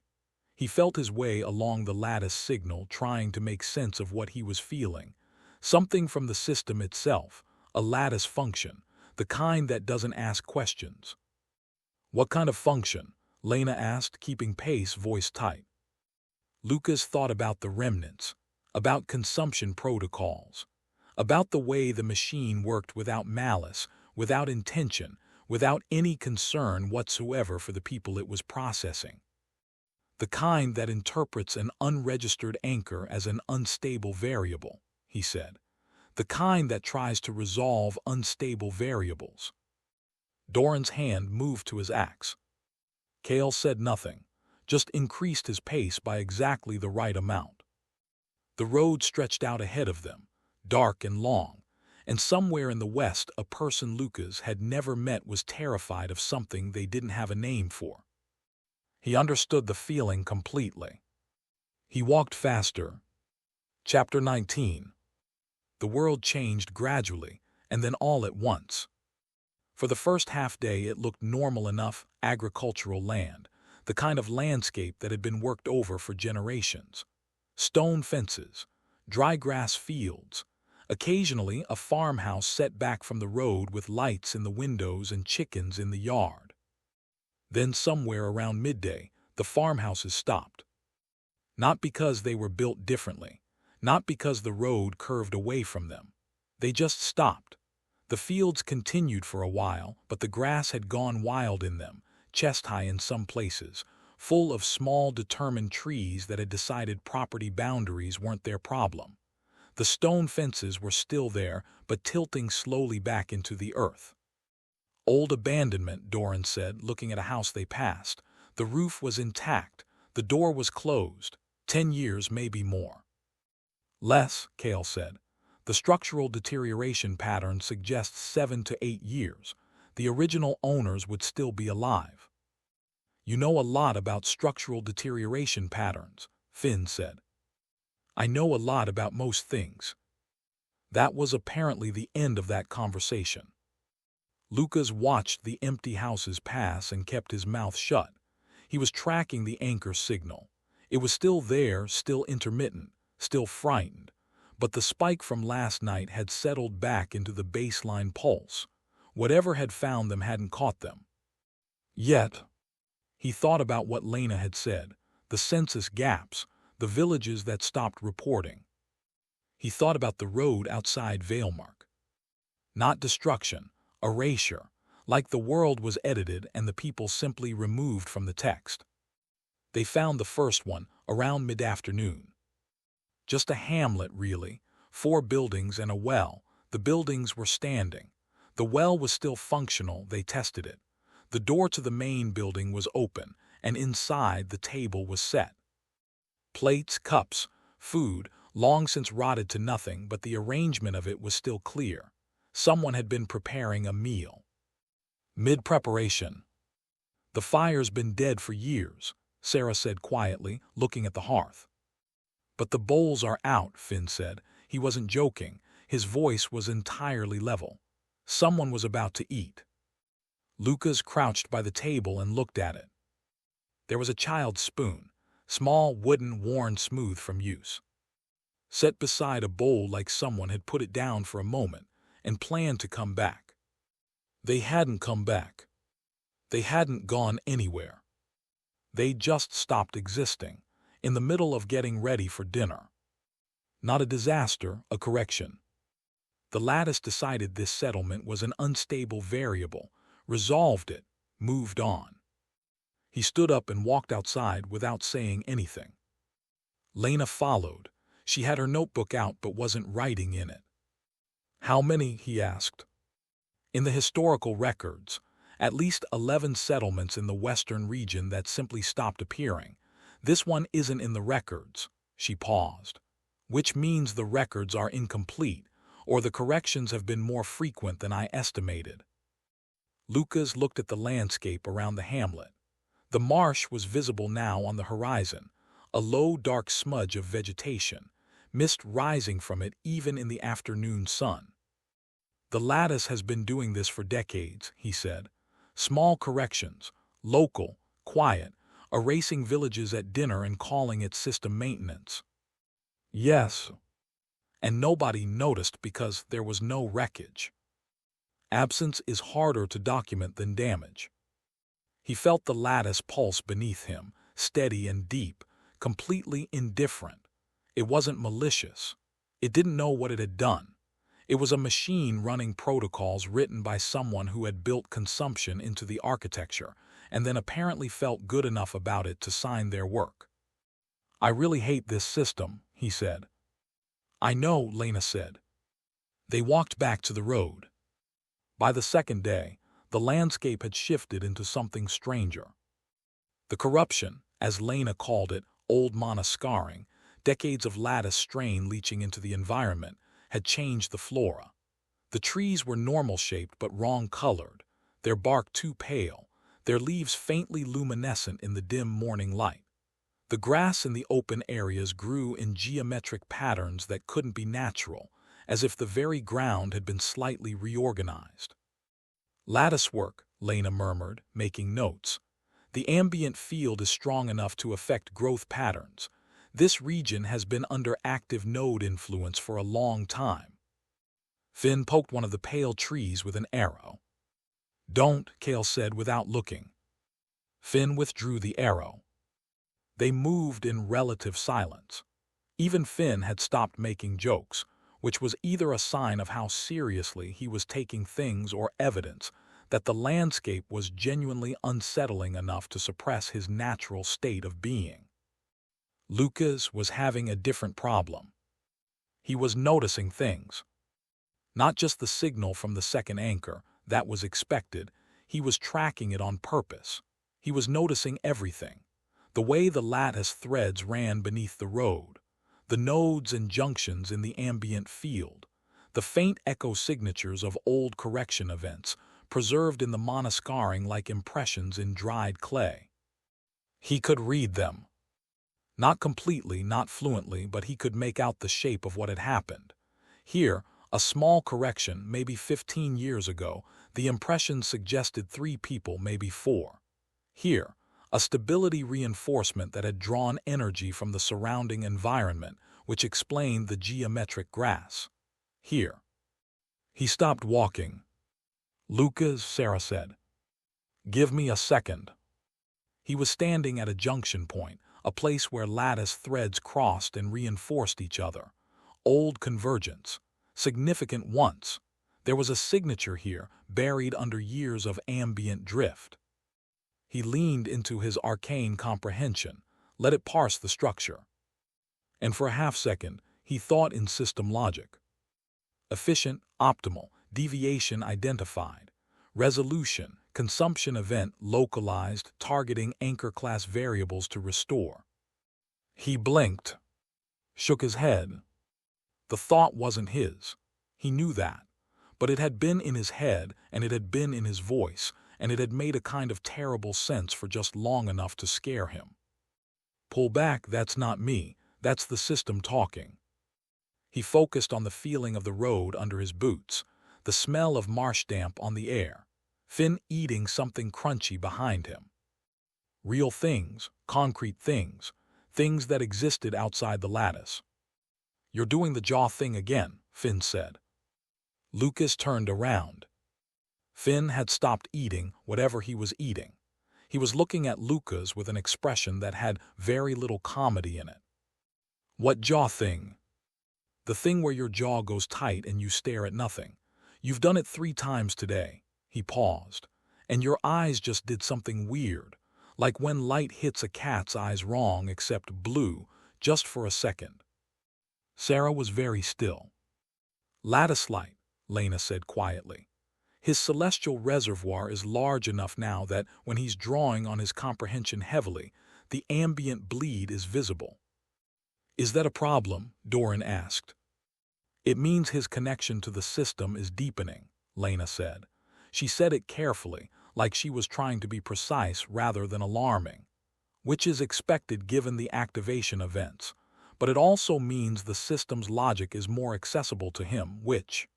He felt his way along the lattice signal, trying to make sense of what he was feeling. Something from the system itself, a lattice function, the kind that doesn't ask questions. "What kind of function?" Lena asked, keeping pace, voice tight. Lucas thought about the remnants, about consumption protocols, about the way the machine worked without malice, without intention, without any concern whatsoever for the people it was processing. "The kind that interprets an unregistered anchor as an unstable variable," he said. "The kind that tries to resolve unstable variables." Doran's hand moved to his axe. Kale said nothing, just increased his pace by exactly the right amount. The road stretched out ahead of them, dark and long, and somewhere in the west a person Lucas had never met was terrified of something they didn't have a name for. He understood the feeling completely. He walked faster. Chapter 19. The world changed gradually, and then all at once. For the first half-day it looked normal enough, agricultural land, the kind of landscape that had been worked over for generations. Stone fences, dry grass fields, occasionally a farmhouse set back from the road with lights in the windows and chickens in the yard. Then somewhere around midday, the farmhouses stopped. Not because they were built differently, not because the road curved away from them. They just stopped. The fields continued for a while, but the grass had gone wild in them, chest-high in some places, full of small determined trees that had decided property boundaries weren't their problem. The stone fences were still there, but tilting slowly back into the earth. "Old abandonment," Doran said, looking at a house they passed. The roof was intact. The door was closed. 10 years, maybe more. "Less," Kale said. "The structural deterioration pattern suggests 7 to 8 years. The original owners would still be alive." "You know a lot about structural deterioration patterns," Finn said. "I know a lot about most things." That was apparently the end of that conversation. Lucas watched the empty houses pass and kept his mouth shut. He was tracking the anchor signal. It was still there, still intermittent, still frightened. But the spike from last night had settled back into the baseline pulse. Whatever had found them hadn't caught them. Yet, he thought about what Lena had said, the census gaps, the villages that stopped reporting. He thought about the road outside Valemark. Not destruction, erasure, like the world was edited and the people simply removed from the text. They found the first one around mid-afternoon. Just a hamlet, really. 4 buildings and a well. The buildings were standing. The well was still functional, they tested it. The door to the main building was open, and inside the table was set. Plates, cups, food, long since rotted to nothing, but the arrangement of it was still clear. Someone had been preparing a meal. Mid-preparation. "The fire's been dead for years," Sarah said quietly, looking at the hearth. "But the bowls are out," Finn said. He wasn't joking. His voice was entirely level. Someone was about to eat. Lucas crouched by the table and looked at it. There was a child's spoon, small, wooden, worn smooth from use, set beside a bowl like someone had put it down for a moment and planned to come back. They hadn't come back. They hadn't gone anywhere. They just stopped existing, in the middle of getting ready for dinner. Not a disaster, a correction. The lattice decided this settlement was an unstable variable, resolved it, moved on. He stood up and walked outside without saying anything. Lena followed. She had her notebook out but wasn't writing in it. How many? He asked. In the historical records, at least 11 settlements in the western region that simply stopped appearing. This one isn't in the records. She paused. Which means the records are incomplete, or the corrections have been more frequent than I estimated. Lucas looked at the landscape around the hamlet. The marsh was visible now on the horizon, a low, dark smudge of vegetation, mist rising from it even in the afternoon sun. The lattice has been doing this for decades, he said. Small corrections, local, quiet, erasing villages at dinner and calling it system maintenance. Yes. And nobody noticed because there was no wreckage. Absence is harder to document than damage. He felt the lattice pulse beneath him, steady and deep, completely indifferent. It wasn't malicious. It didn't know what it had done. It was a machine running protocols written by someone who had built consumption into the architecture and then apparently felt good enough about it to sign their work. I really hate this system, he said. I know, Lena said. They walked back to the road. By the second day, the landscape had shifted into something stranger. The corruption, as Lena called it, old mana scarring, decades of lattice strain leaching into the environment, had changed the flora. The trees were normal-shaped but wrong-colored, their bark too pale, their leaves faintly luminescent in the dim morning light. The grass in the open areas grew in geometric patterns that couldn't be natural, as if the very ground had been slightly reorganized. Lattice work, Lena murmured, making notes. The ambient field is strong enough to affect growth patterns. This region has been under active node influence for a long time. Finn poked one of the pale trees with an arrow. Don't, Kale said without looking. Finn withdrew the arrow. They moved in relative silence. Even Finn had stopped making jokes, which was either a sign of how seriously he was taking things or evidence that the landscape was genuinely unsettling enough to suppress his natural state of being. Lucas was having a different problem. He was noticing things. Not just the signal from the second anchor, that was expected. He was tracking it on purpose. He was noticing everything. The way the lattice threads ran beneath the road, the nodes and junctions in the ambient field, the faint echo signatures of old correction events, preserved in the mana scarring like impressions in dried clay. He could read them. Not completely, not fluently, but he could make out the shape of what had happened. Here, a small correction, maybe 15 years ago, the impression suggested 3 people, maybe 4. Here, a stability reinforcement that had drawn energy from the surrounding environment, which explained the geometric grass. Here. He stopped walking. Lucas, Sarah said. Give me a second. He was standing at a junction point, a place where lattice threads crossed and reinforced each other. Old convergence. Significant once. There was a signature here, buried under years of ambient drift. He leaned into his arcane comprehension, let it parse the structure. And for a half-second, he thought in system logic. Efficient, optimal, deviation identified. Resolution, consumption event localized, targeting anchor-class variables to restore. He blinked, shook his head. The thought wasn't his. He knew that. But it had been in his head, and it had been in his voice, and it had made a kind of terrible sense for just long enough to scare him. Pull back, that's not me. That's the system talking. He focused on the feeling of the road under his boots, the smell of marsh damp on the air, Finn eating something crunchy behind him. Real things, concrete things, things that existed outside the lattice. "You're doing the jaw thing again," Finn said. Lucas turned around. Finn had stopped eating whatever he was eating. He was looking at Lucas with an expression that had very little comedy in it. "What jaw thing?" "The thing where your jaw goes tight and you stare at nothing. You've done it 3 times today." He paused. "And your eyes just did something weird, like when light hits a cat's eyes wrong except blue, just for a second." Sarah was very still. "Lattice light," Lena said quietly. "His celestial reservoir is large enough now that when he's drawing on his comprehension heavily, the ambient bleed is visible." "Is that a problem?" Doran asked. "It means his connection to the system is deepening," Lena said. She said it carefully, like she was trying to be precise rather than alarming, which is expected given the activation events. But it also means the system's logic is more accessible to him, which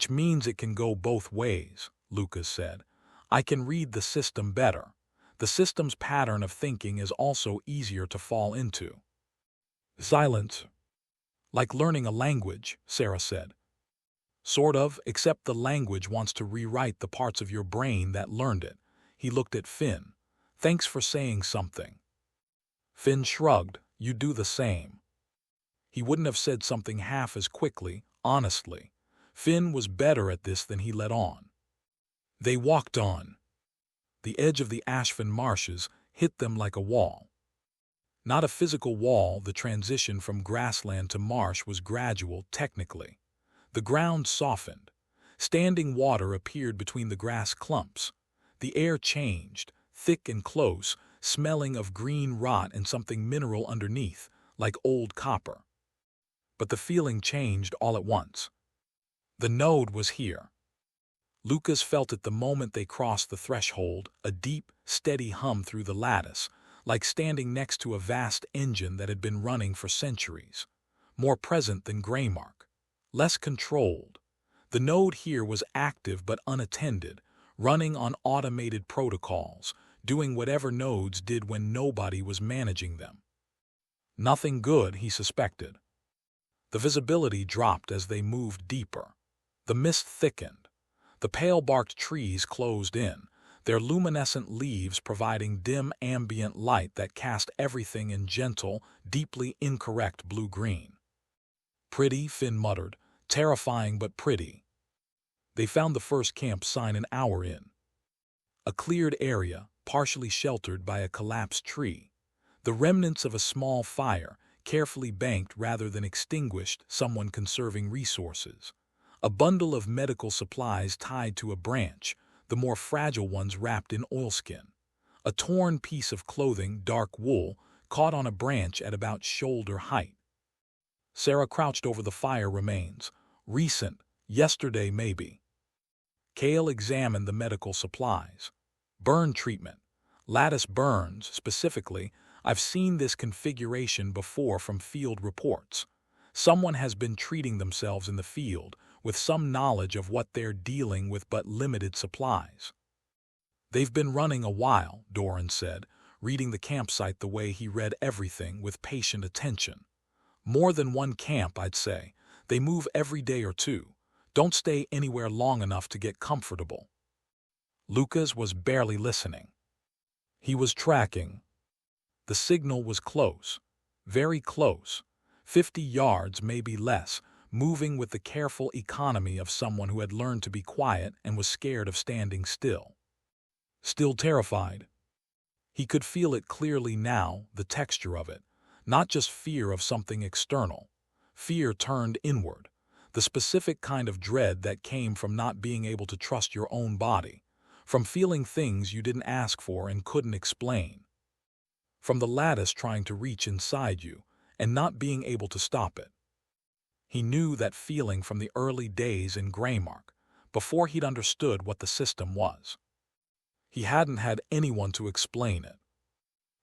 means it can go both ways," Lucas said. "I can read the system better. The system's pattern of thinking is also easier to fall into." Silence. "Like learning a language," Sarah said. "Sort of, except the language wants to rewrite the parts of your brain that learned it." He looked at Finn. "Thanks for saying something." Finn shrugged. "You do the same." He wouldn't have said something half as quickly, honestly. Finn was better at this than he let on. They walked on. The edge of the Ashfin marshes hit them like a wall. Not a physical wall, the transition from grassland to marsh was gradual, technically. The ground softened. Standing water appeared between the grass clumps. The air changed, thick and close, smelling of green rot and something mineral underneath, like old copper. But the feeling changed all at once. The node was here. Lucas felt it the moment they crossed the threshold, a deep, steady hum through the lattice, like standing next to a vast engine that had been running for centuries. More present than Greymark. Less controlled. The node here was active but unattended, running on automated protocols, doing whatever nodes did when nobody was managing them. Nothing good, he suspected. The visibility dropped as they moved deeper. The mist thickened. The pale-barked trees closed in, their luminescent leaves providing dim ambient light that cast everything in gentle, deeply incorrect blue-green. "Pretty," Finn muttered. "Terrifying but pretty." They found the first camp sign an hour in. A cleared area, partially sheltered by a collapsed tree. The remnants of a small fire, carefully banked rather than extinguished, someone conserving resources. A bundle of medical supplies tied to a branch, the more fragile ones wrapped in oilskin. A torn piece of clothing, dark wool, caught on a branch at about shoulder height. Sarah crouched over the fire remains. Recent, yesterday maybe. Kale examined the medical supplies. Burn treatment. Lattice burns, specifically. I've seen this configuration before from field reports. Someone has been treating themselves in the field, with some knowledge of what they're dealing with but limited supplies. They've been running a while, Doran said, reading the campsite the way he read everything with patient attention. More than one camp, I'd say. They move every day or two. Don't stay anywhere long enough to get comfortable. Lucas was barely listening. He was tracking. The signal was close. Very close. 50 yards, maybe less, moving with the careful economy of someone who had learned to be quiet and was scared of standing still. Still terrified. He could feel it clearly now, the texture of it. Not just fear of something external. Fear turned inward. The specific kind of dread that came from not being able to trust your own body. From feeling things you didn't ask for and couldn't explain. From the lattice trying to reach inside you and not being able to stop it. He knew that feeling from the early days in Greymark, before he'd understood what the system was. He hadn't had anyone to explain it.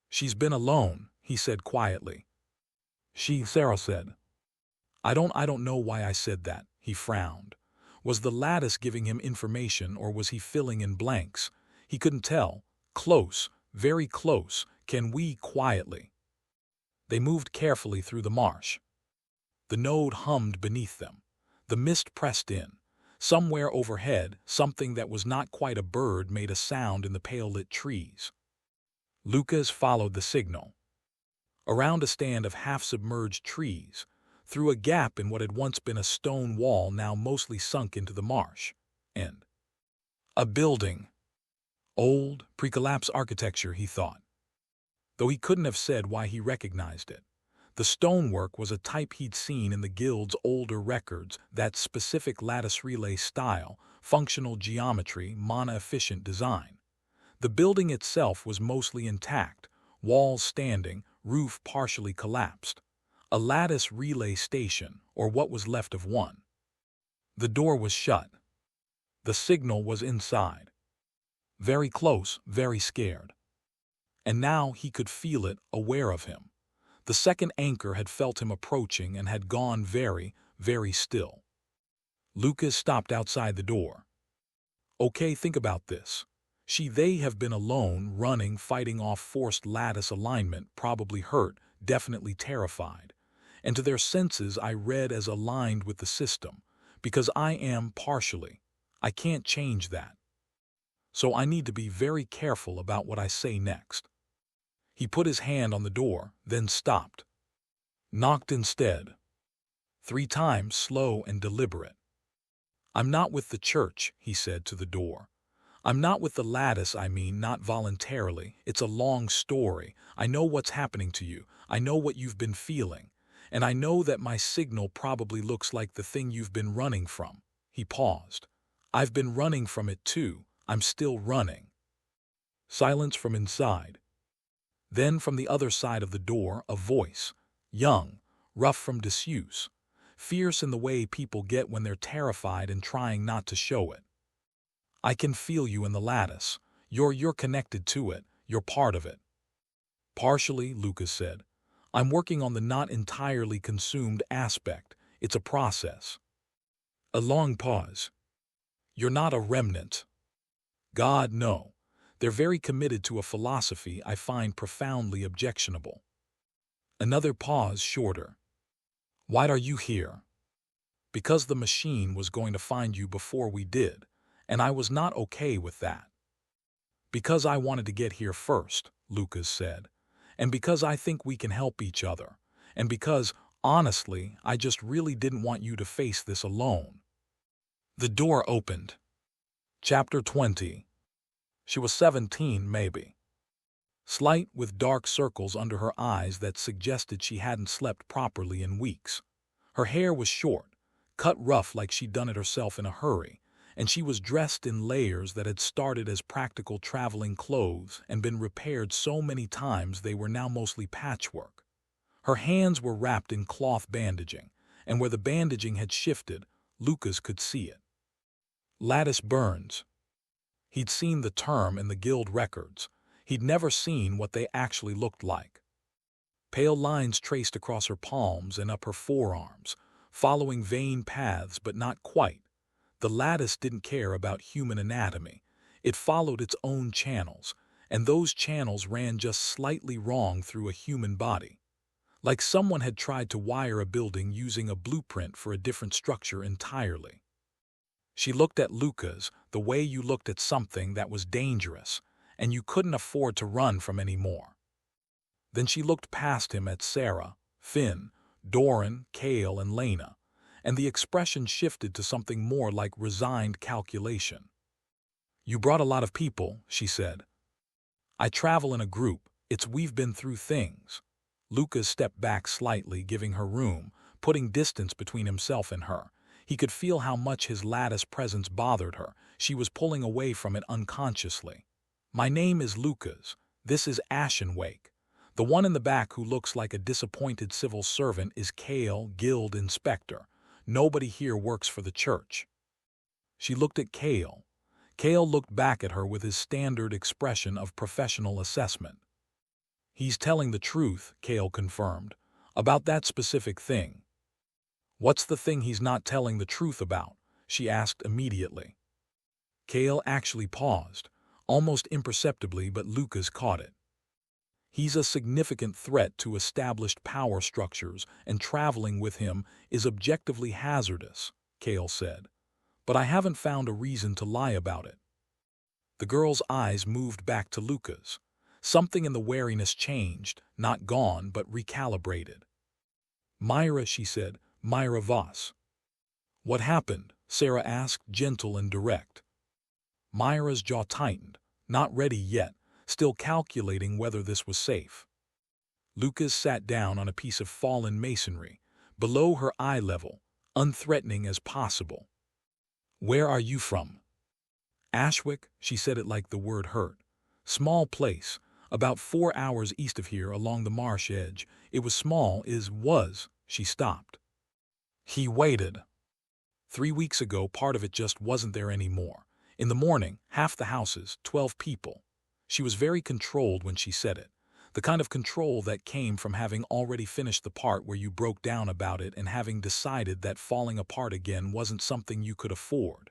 "She's been alone," he said quietly. Sarah said. I don't know why I said that, he frowned. Was the lattice giving him information or was he filling in blanks? He couldn't tell. Close, very close, can we quietly? They moved carefully through the marsh. The node hummed beneath them. The mist pressed in. Somewhere overhead, something that was not quite a bird made a sound in the pale-lit trees. Lucas followed the signal. Around a stand of half-submerged trees, through a gap in what had once been a stone wall now mostly sunk into the marsh, and a building. Old, pre-collapse architecture, he thought. Though he couldn't have said why he recognized it. The stonework was a type he'd seen in the guild's older records, that specific lattice relay style, functional geometry, mana-efficient design. The building itself was mostly intact, walls standing, roof partially collapsed. A lattice relay station, or what was left of one. The door was shut. The signal was inside. Very close, very scared. And now he could feel it, aware of him. The second anchor had felt him approaching and had gone very, very still. Lucas stopped outside the door. Okay, think about this. They have been alone, running, fighting off forced lattice alignment, probably hurt, definitely terrified. And to their senses I read as aligned with the system, because I am partially. I can't change that. So I need to be very careful about what I say next. He put his hand on the door, then stopped. Knocked instead. 3 times, slow and deliberate. I'm not with the church, he said to the door. I'm not with the lattice, I mean, not voluntarily. It's a long story. I know what's happening to you. I know what you've been feeling. And I know that my signal probably looks like the thing you've been running from. He paused. I've been running from it too. I'm still running. Silence from inside. Then from the other side of the door, a voice. Young, rough from disuse. Fierce in the way people get when they're terrified and trying not to show it. I can feel you in the lattice. You're connected to it. You're part of it. Partially, Lucas said. I'm working on the not entirely consumed aspect. It's a process. A long pause. You're not a remnant. God, no. They're very committed to a philosophy I find profoundly objectionable. Another pause, shorter. Why are you here? Because the machine was going to find you before we did, and I was not okay with that. Because I wanted to get here first, Lucas said, and because I think we can help each other, and because, honestly, I just really didn't want you to face this alone. The door opened. Chapter 20. She was 17, maybe. Slight, with dark circles under her eyes that suggested she hadn't slept properly in weeks. Her hair was short, cut rough like she'd done it herself in a hurry, and she was dressed in layers that had started as practical traveling clothes and been repaired so many times they were now mostly patchwork. Her hands were wrapped in cloth bandaging, and where the bandaging had shifted, Lucas could see it. Lattice burns. He'd seen the term in the guild records. He'd never seen what they actually looked like. Pale lines traced across her palms and up her forearms, following vein paths but not quite. The lattice didn't care about human anatomy. It followed its own channels, and those channels ran just slightly wrong through a human body. Like someone had tried to wire a building using a blueprint for a different structure entirely. She looked at Lucas the way you looked at something that was dangerous, and you couldn't afford to run from anymore. Then she looked past him at Sarah, Finn, Doran, Kale, and Lena, and the expression shifted to something more like resigned calculation. You brought a lot of people, she said. I travel in a group. We've been through things. Lucas stepped back slightly, giving her room, putting distance between himself and her. He could feel how much his lattice presence bothered her. She was pulling away from it unconsciously. My name is Lucas. This is Ashenwake. The one in the back who looks like a disappointed civil servant is Kale, guild inspector. Nobody here works for the church. She looked at Kale. Kale looked back at her with his standard expression of professional assessment. He's telling the truth, Kale confirmed, about that specific thing. What's the thing he's not telling the truth about? She asked immediately. Kale actually paused, almost imperceptibly, but Lucas caught it. He's a significant threat to established power structures, and traveling with him is objectively hazardous, Kale said. But I haven't found a reason to lie about it. The girl's eyes moved back to Lucas. Something in the wariness changed, not gone, but recalibrated. Myra, she said, Myra Voss. What happened? Sarah asked, gentle and direct. Myra's jaw tightened, not ready yet, still calculating whether this was safe. Lucas sat down on a piece of fallen masonry, below her eye level, unthreatening as possible. Where are you from? Ashwick, she said it like the word hurt. Small place, about 4 hours east of here along the marsh edge. It was small, she stopped. He waited. 3 weeks ago, part of it just wasn't there anymore. In the morning, half the houses, 12 people. She was very controlled when she said it. The kind of control that came from having already finished the part where you broke down about it and having decided that falling apart again wasn't something you could afford.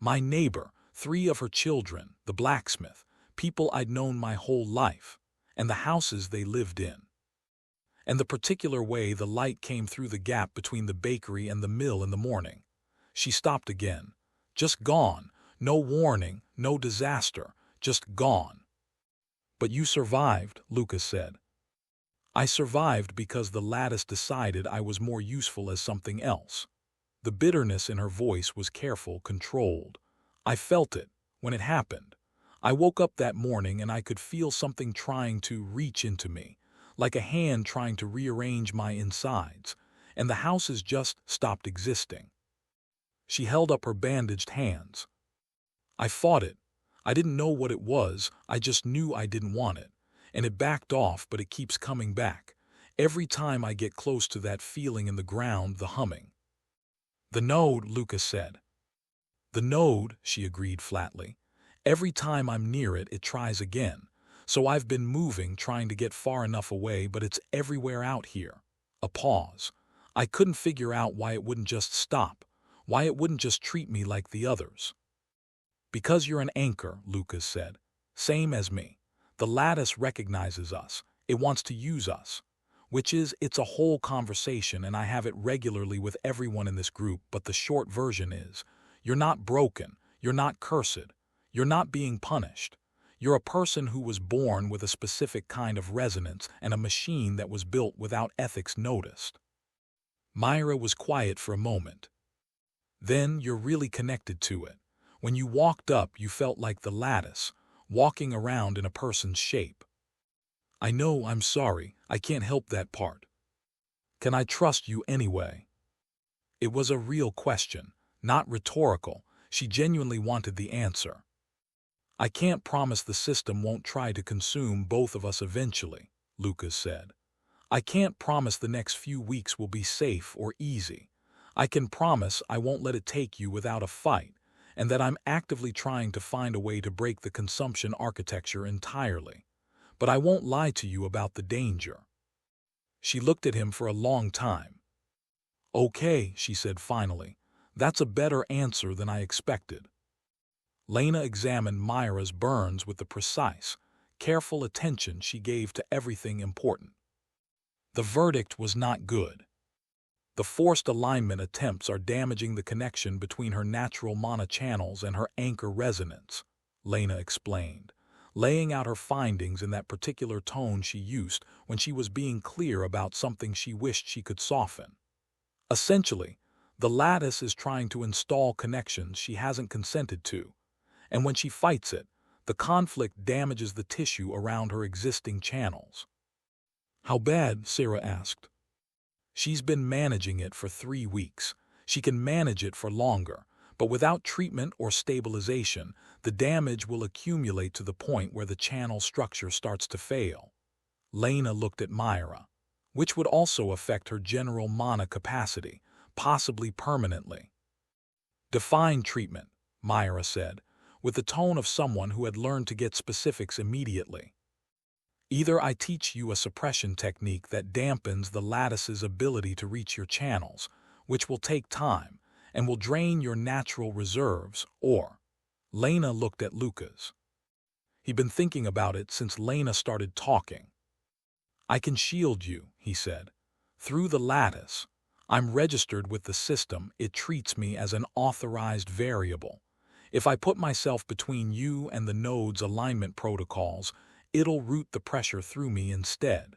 My neighbor, 3 of her children, the blacksmith, people I'd known my whole life, and the houses they lived in. And the particular way the light came through the gap between the bakery and the mill in the morning. She stopped again. Just gone. No warning, no disaster, just gone. But you survived, Lucas said. I survived because the lattice decided I was more useful as something else. The bitterness in her voice was careful, controlled. I felt it when it happened. I woke up that morning and I could feel something trying to reach into me, like a hand trying to rearrange my insides, and the houses just stopped existing. She held up her bandaged hands. I fought it. I didn't know what it was, I just knew I didn't want it. And it backed off, but it keeps coming back. Every time I get close to that feeling in the ground, the humming. The node, Lucas said. The node, she agreed flatly. Every time I'm near it, it tries again. So I've been moving, trying to get far enough away, but it's everywhere out here. A pause. I couldn't figure out why it wouldn't just stop, why it wouldn't just treat me like the others. Because you're an anchor, Lucas said. Same as me. The lattice recognizes us. It wants to use us. It's a whole conversation, and I have it regularly with everyone in this group, but the short version is, you're not broken, you're not cursed, you're not being punished. You're a person who was born with a specific kind of resonance and a machine that was built without ethics noticed. Myra was quiet for a moment. Then you're really connected to it. When you walked up, you felt like the lattice, walking around in a person's shape. I know, I'm sorry, I can't help that part. Can I trust you anyway? It was a real question, not rhetorical. She genuinely wanted the answer. I can't promise the system won't try to consume both of us eventually, Lucas said. I can't promise the next few weeks will be safe or easy. I can promise I won't let it take you without a fight, and that I'm actively trying to find a way to break the consumption architecture entirely. But I won't lie to you about the danger. She looked at him for a long time. Okay, she said finally. That's a better answer than I expected. Lena examined Myra's burns with the precise, careful attention she gave to everything important. The verdict was not good. The forced alignment attempts are damaging the connection between her natural mana channels and her anchor resonance, Lena explained, laying out her findings in that particular tone she used when she was being clear about something she wished she could soften. Essentially, the lattice is trying to install connections she hasn't consented to, and when she fights it, the conflict damages the tissue around her existing channels. How bad? Sarah asked. She's been managing it for 3 weeks. She can manage it for longer, but without treatment or stabilization, the damage will accumulate to the point where the channel structure starts to fail. Lena looked at Myra, which would also affect her general mana capacity, possibly permanently. Define treatment, Myra said, with the tone of someone who had learned to get specifics immediately. Either I teach you a suppression technique that dampens the lattice's ability to reach your channels, which will take time and will drain your natural reserves, or... Lena looked at Lucas. He'd been thinking about it since Lena started talking. I can shield you, he said. Through the lattice. I'm registered with the system. It treats me as an authorized variable. If I put myself between you and the node's alignment protocols, it'll route the pressure through me instead.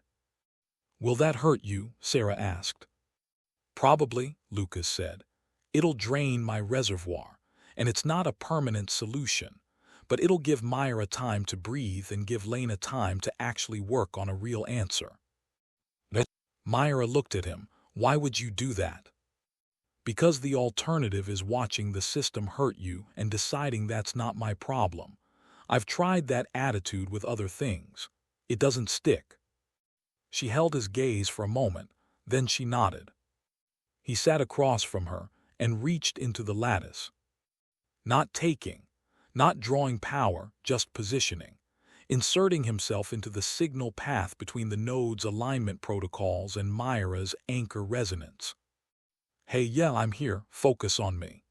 Will that hurt you? Sarah asked. Probably, Lucas said. It'll drain my reservoir, and it's not a permanent solution, but it'll give Myra time to breathe and give Lena time to actually work on a real answer. Myra looked at him. Why would you do that? Because the alternative is watching the system hurt you and deciding that's not my problem. I've tried that attitude with other things. It doesn't stick. She held his gaze for a moment, then she nodded. He sat across from her and reached into the lattice. Not taking, not drawing power, just positioning, inserting himself into the signal path between the node's alignment protocols and Myra's anchor resonance. Hey, yeah, I'm here, focus on me.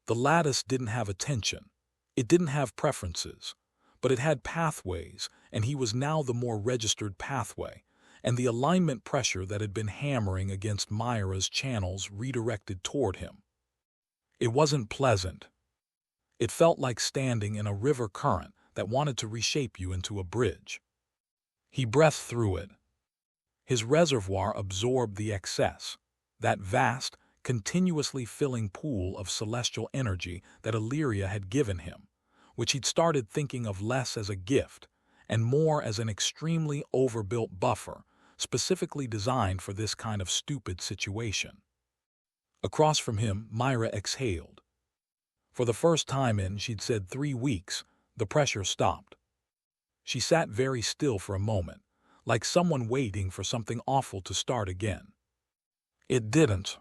The lattice didn't have attention. It didn't have preferences, but it had pathways, and he was now the more registered pathway, and the alignment pressure that had been hammering against Myra's channels redirected toward him. It wasn't pleasant. It felt like standing in a river current that wanted to reshape you into a bridge. He breathed through it. His reservoir absorbed the excess, that vast, continuously filling pool of celestial energy that Illyria had given him, which he'd started thinking of less as a gift and more as an extremely overbuilt buffer, specifically designed for this kind of stupid situation. Across from him, Myra exhaled. For the first time in, she'd said 3 weeks, the pressure stopped. She sat very still for a moment, like someone waiting for something awful to start again. It didn't.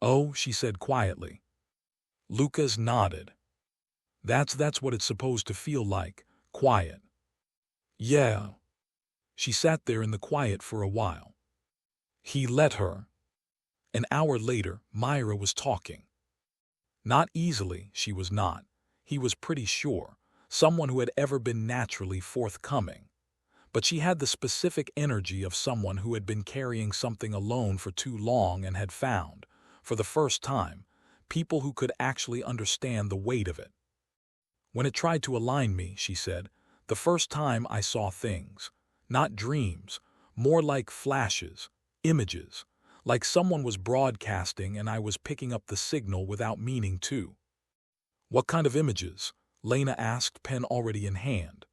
Oh, she said quietly. Lucas nodded. That's what it's supposed to feel like, quiet. Yeah. She sat there in the quiet for a while. He let her. An hour later, Myra was talking. Not easily, she was not. He was pretty sure. Someone who had ever been naturally forthcoming. But she had the specific energy of someone who had been carrying something alone for too long and had found, for the first time, people who could actually understand the weight of it. When it tried to align me, she said, the first time I saw things, not dreams, more like flashes, images, like someone was broadcasting and I was picking up the signal without meaning to. What kind of images? Lena asked, pen already in hand.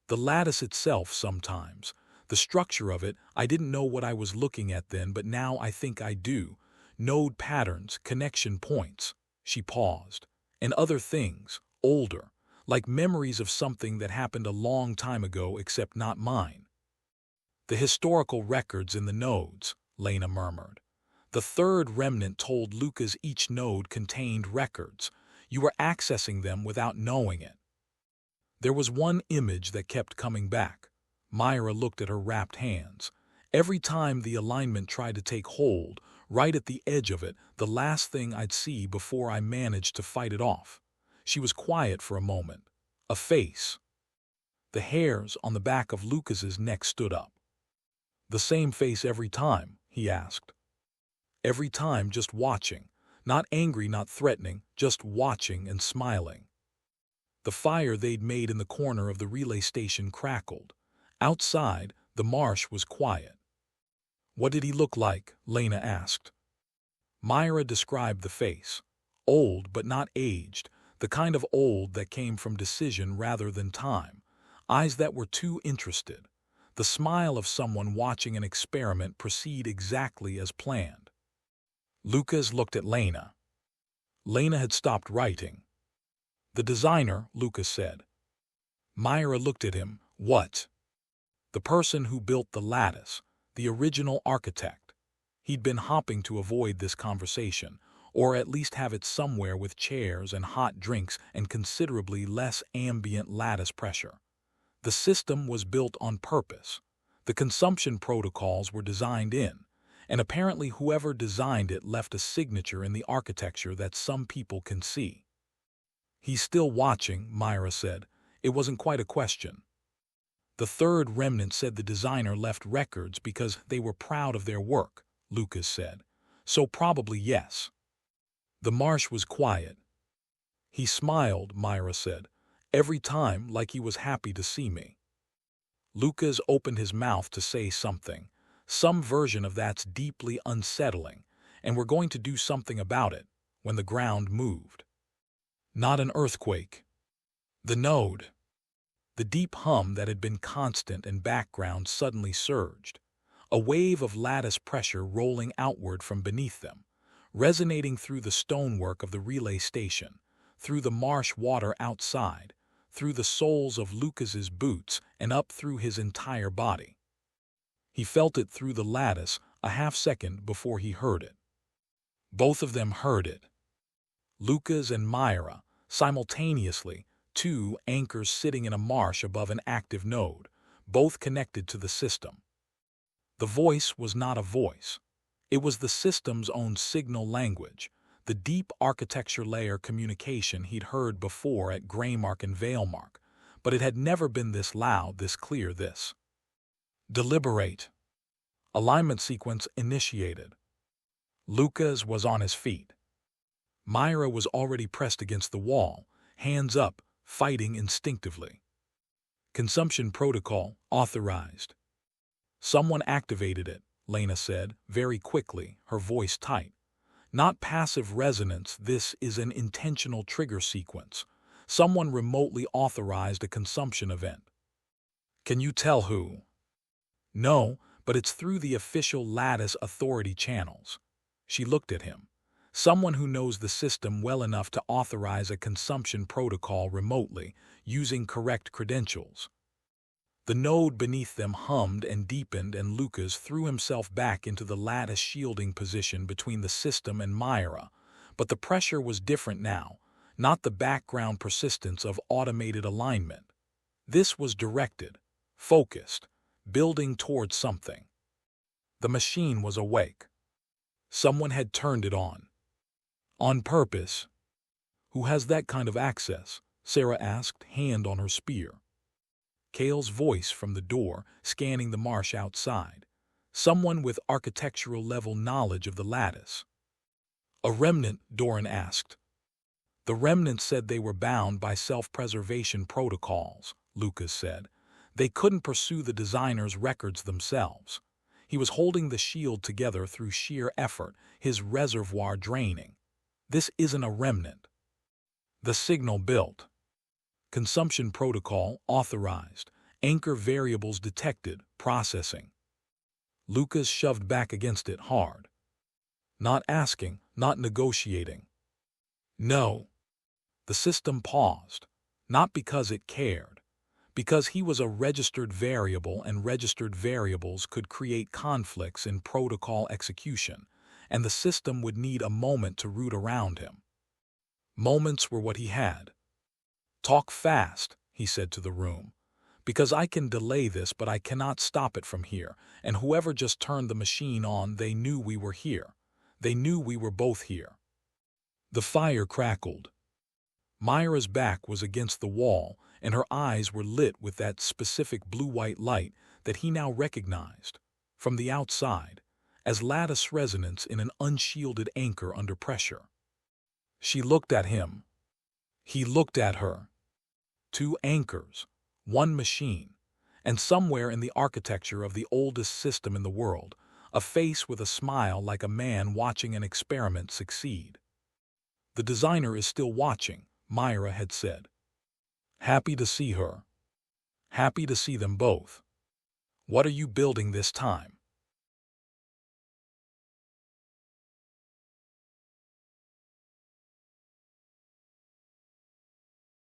The lattice itself sometimes. The structure of it, I didn't know what I was looking at then, but now I think I do. Node patterns, connection points. She paused. And other things, older, like memories of something that happened a long time ago except not mine. The historical records in the nodes, Lena murmured. The third remnant told Lucas each node contained records. You were accessing them without knowing it. There was one image that kept coming back. Myra looked at her wrapped hands. Every time the alignment tried to take hold, right at the edge of it, the last thing I'd see before I managed to fight it off. She was quiet for a moment. A face. The hairs on the back of Lucas's neck stood up. The same face every time, he asked. Every time just watching. Not angry, not threatening, just watching and smiling. The fire they'd made in the corner of the relay station crackled. Outside, the marsh was quiet. What did he look like? Lena asked. Myra described the face. Old but not aged, the kind of old that came from decision rather than time. Eyes that were too interested. The smile of someone watching an experiment proceed exactly as planned. Lucas looked at Lena. Lena had stopped writing. The designer, Lucas said. Myra looked at him. What? The person who built the lattice, the original architect. He'd been hopping to avoid this conversation, or at least have it somewhere with chairs and hot drinks and considerably less ambient lattice pressure. The system was built on purpose. The consumption protocols were designed in, and apparently whoever designed it left a signature in the architecture that some people can see. "He's still watching," Myra said. It wasn't quite a question. "The third remnant said the designer left records because they were proud of their work," Lucas said. "So probably yes." The marsh was quiet. "He smiled," Myra said, "every time like he was happy to see me." Lucas opened his mouth to say something. "Some version of that's deeply unsettling, and we're going to do something about it," when the ground moved. Not an earthquake. The node. The deep hum that had been constant in background suddenly surged, a wave of lattice pressure rolling outward from beneath them, resonating through the stonework of the relay station, through the marsh water outside, through the soles of Lucas's boots and up through his entire body. He felt it through the lattice a half-second before he heard it. Both of them heard it. Lucas and Myra, simultaneously, two anchors sitting in a marsh above an active node, both connected to the system. The voice was not a voice. It was the system's own signal language, the deep architecture layer communication he'd heard before at Greymark and Valemark, but it had never been this loud, this clear, this. Deliberate. Alignment sequence initiated. Lucas was on his feet. Myra was already pressed against the wall, hands up, fighting instinctively. Consumption protocol authorized. "Someone activated it," Lena said, very quickly, her voice tight. "Not passive resonance, this is an intentional trigger sequence. Someone remotely authorized a consumption event." "Can you tell who?" "No, but it's through the official Lattice Authority channels." She looked at him. "Someone who knows the system well enough to authorize a consumption protocol remotely, using correct credentials." The node beneath them hummed and deepened, and Lucas threw himself back into the lattice shielding position between the system and Myra. But the pressure was different now, not the background persistence of automated alignment. This was directed, focused, building towards something. The machine was awake. Someone had turned it on. On purpose. "Who has that kind of access?" Sarah asked, hand on her spear. Kale's voice from the door, scanning the marsh outside. "Someone with architectural-level knowledge of the lattice." "A remnant?" Doran asked. "The remnant said they were bound by self-preservation protocols," Lucas said. "They couldn't pursue the designer's records themselves. He was holding the shield together through sheer effort, his reservoir draining. This isn't a remnant." The signal built. Consumption protocol authorized. Anchor variables detected. Processing. Lucas shoved back against it hard. Not asking, not negotiating. "No." The system paused. Not because it cared. Because he was a registered variable, and registered variables could create conflicts in protocol execution, and the system would need a moment to root around him. Moments were what he had. "Talk fast," he said to the room. "Because I can delay this, but I cannot stop it from here, and whoever just turned the machine on, they knew we were here. They knew we were both here." The fire crackled. Myra's back was against the wall, and her eyes were lit with that specific blue-white light that he now recognized, from the outside, as lattice resonance in an unshielded anchor under pressure. She looked at him. He looked at her. Two anchors, one machine, and somewhere in the architecture of the oldest system in the world, a face with a smile like a man watching an experiment succeed. "The designer is still watching," Myra had said. Happy to see her. Happy to see them both. "What are you building this time?"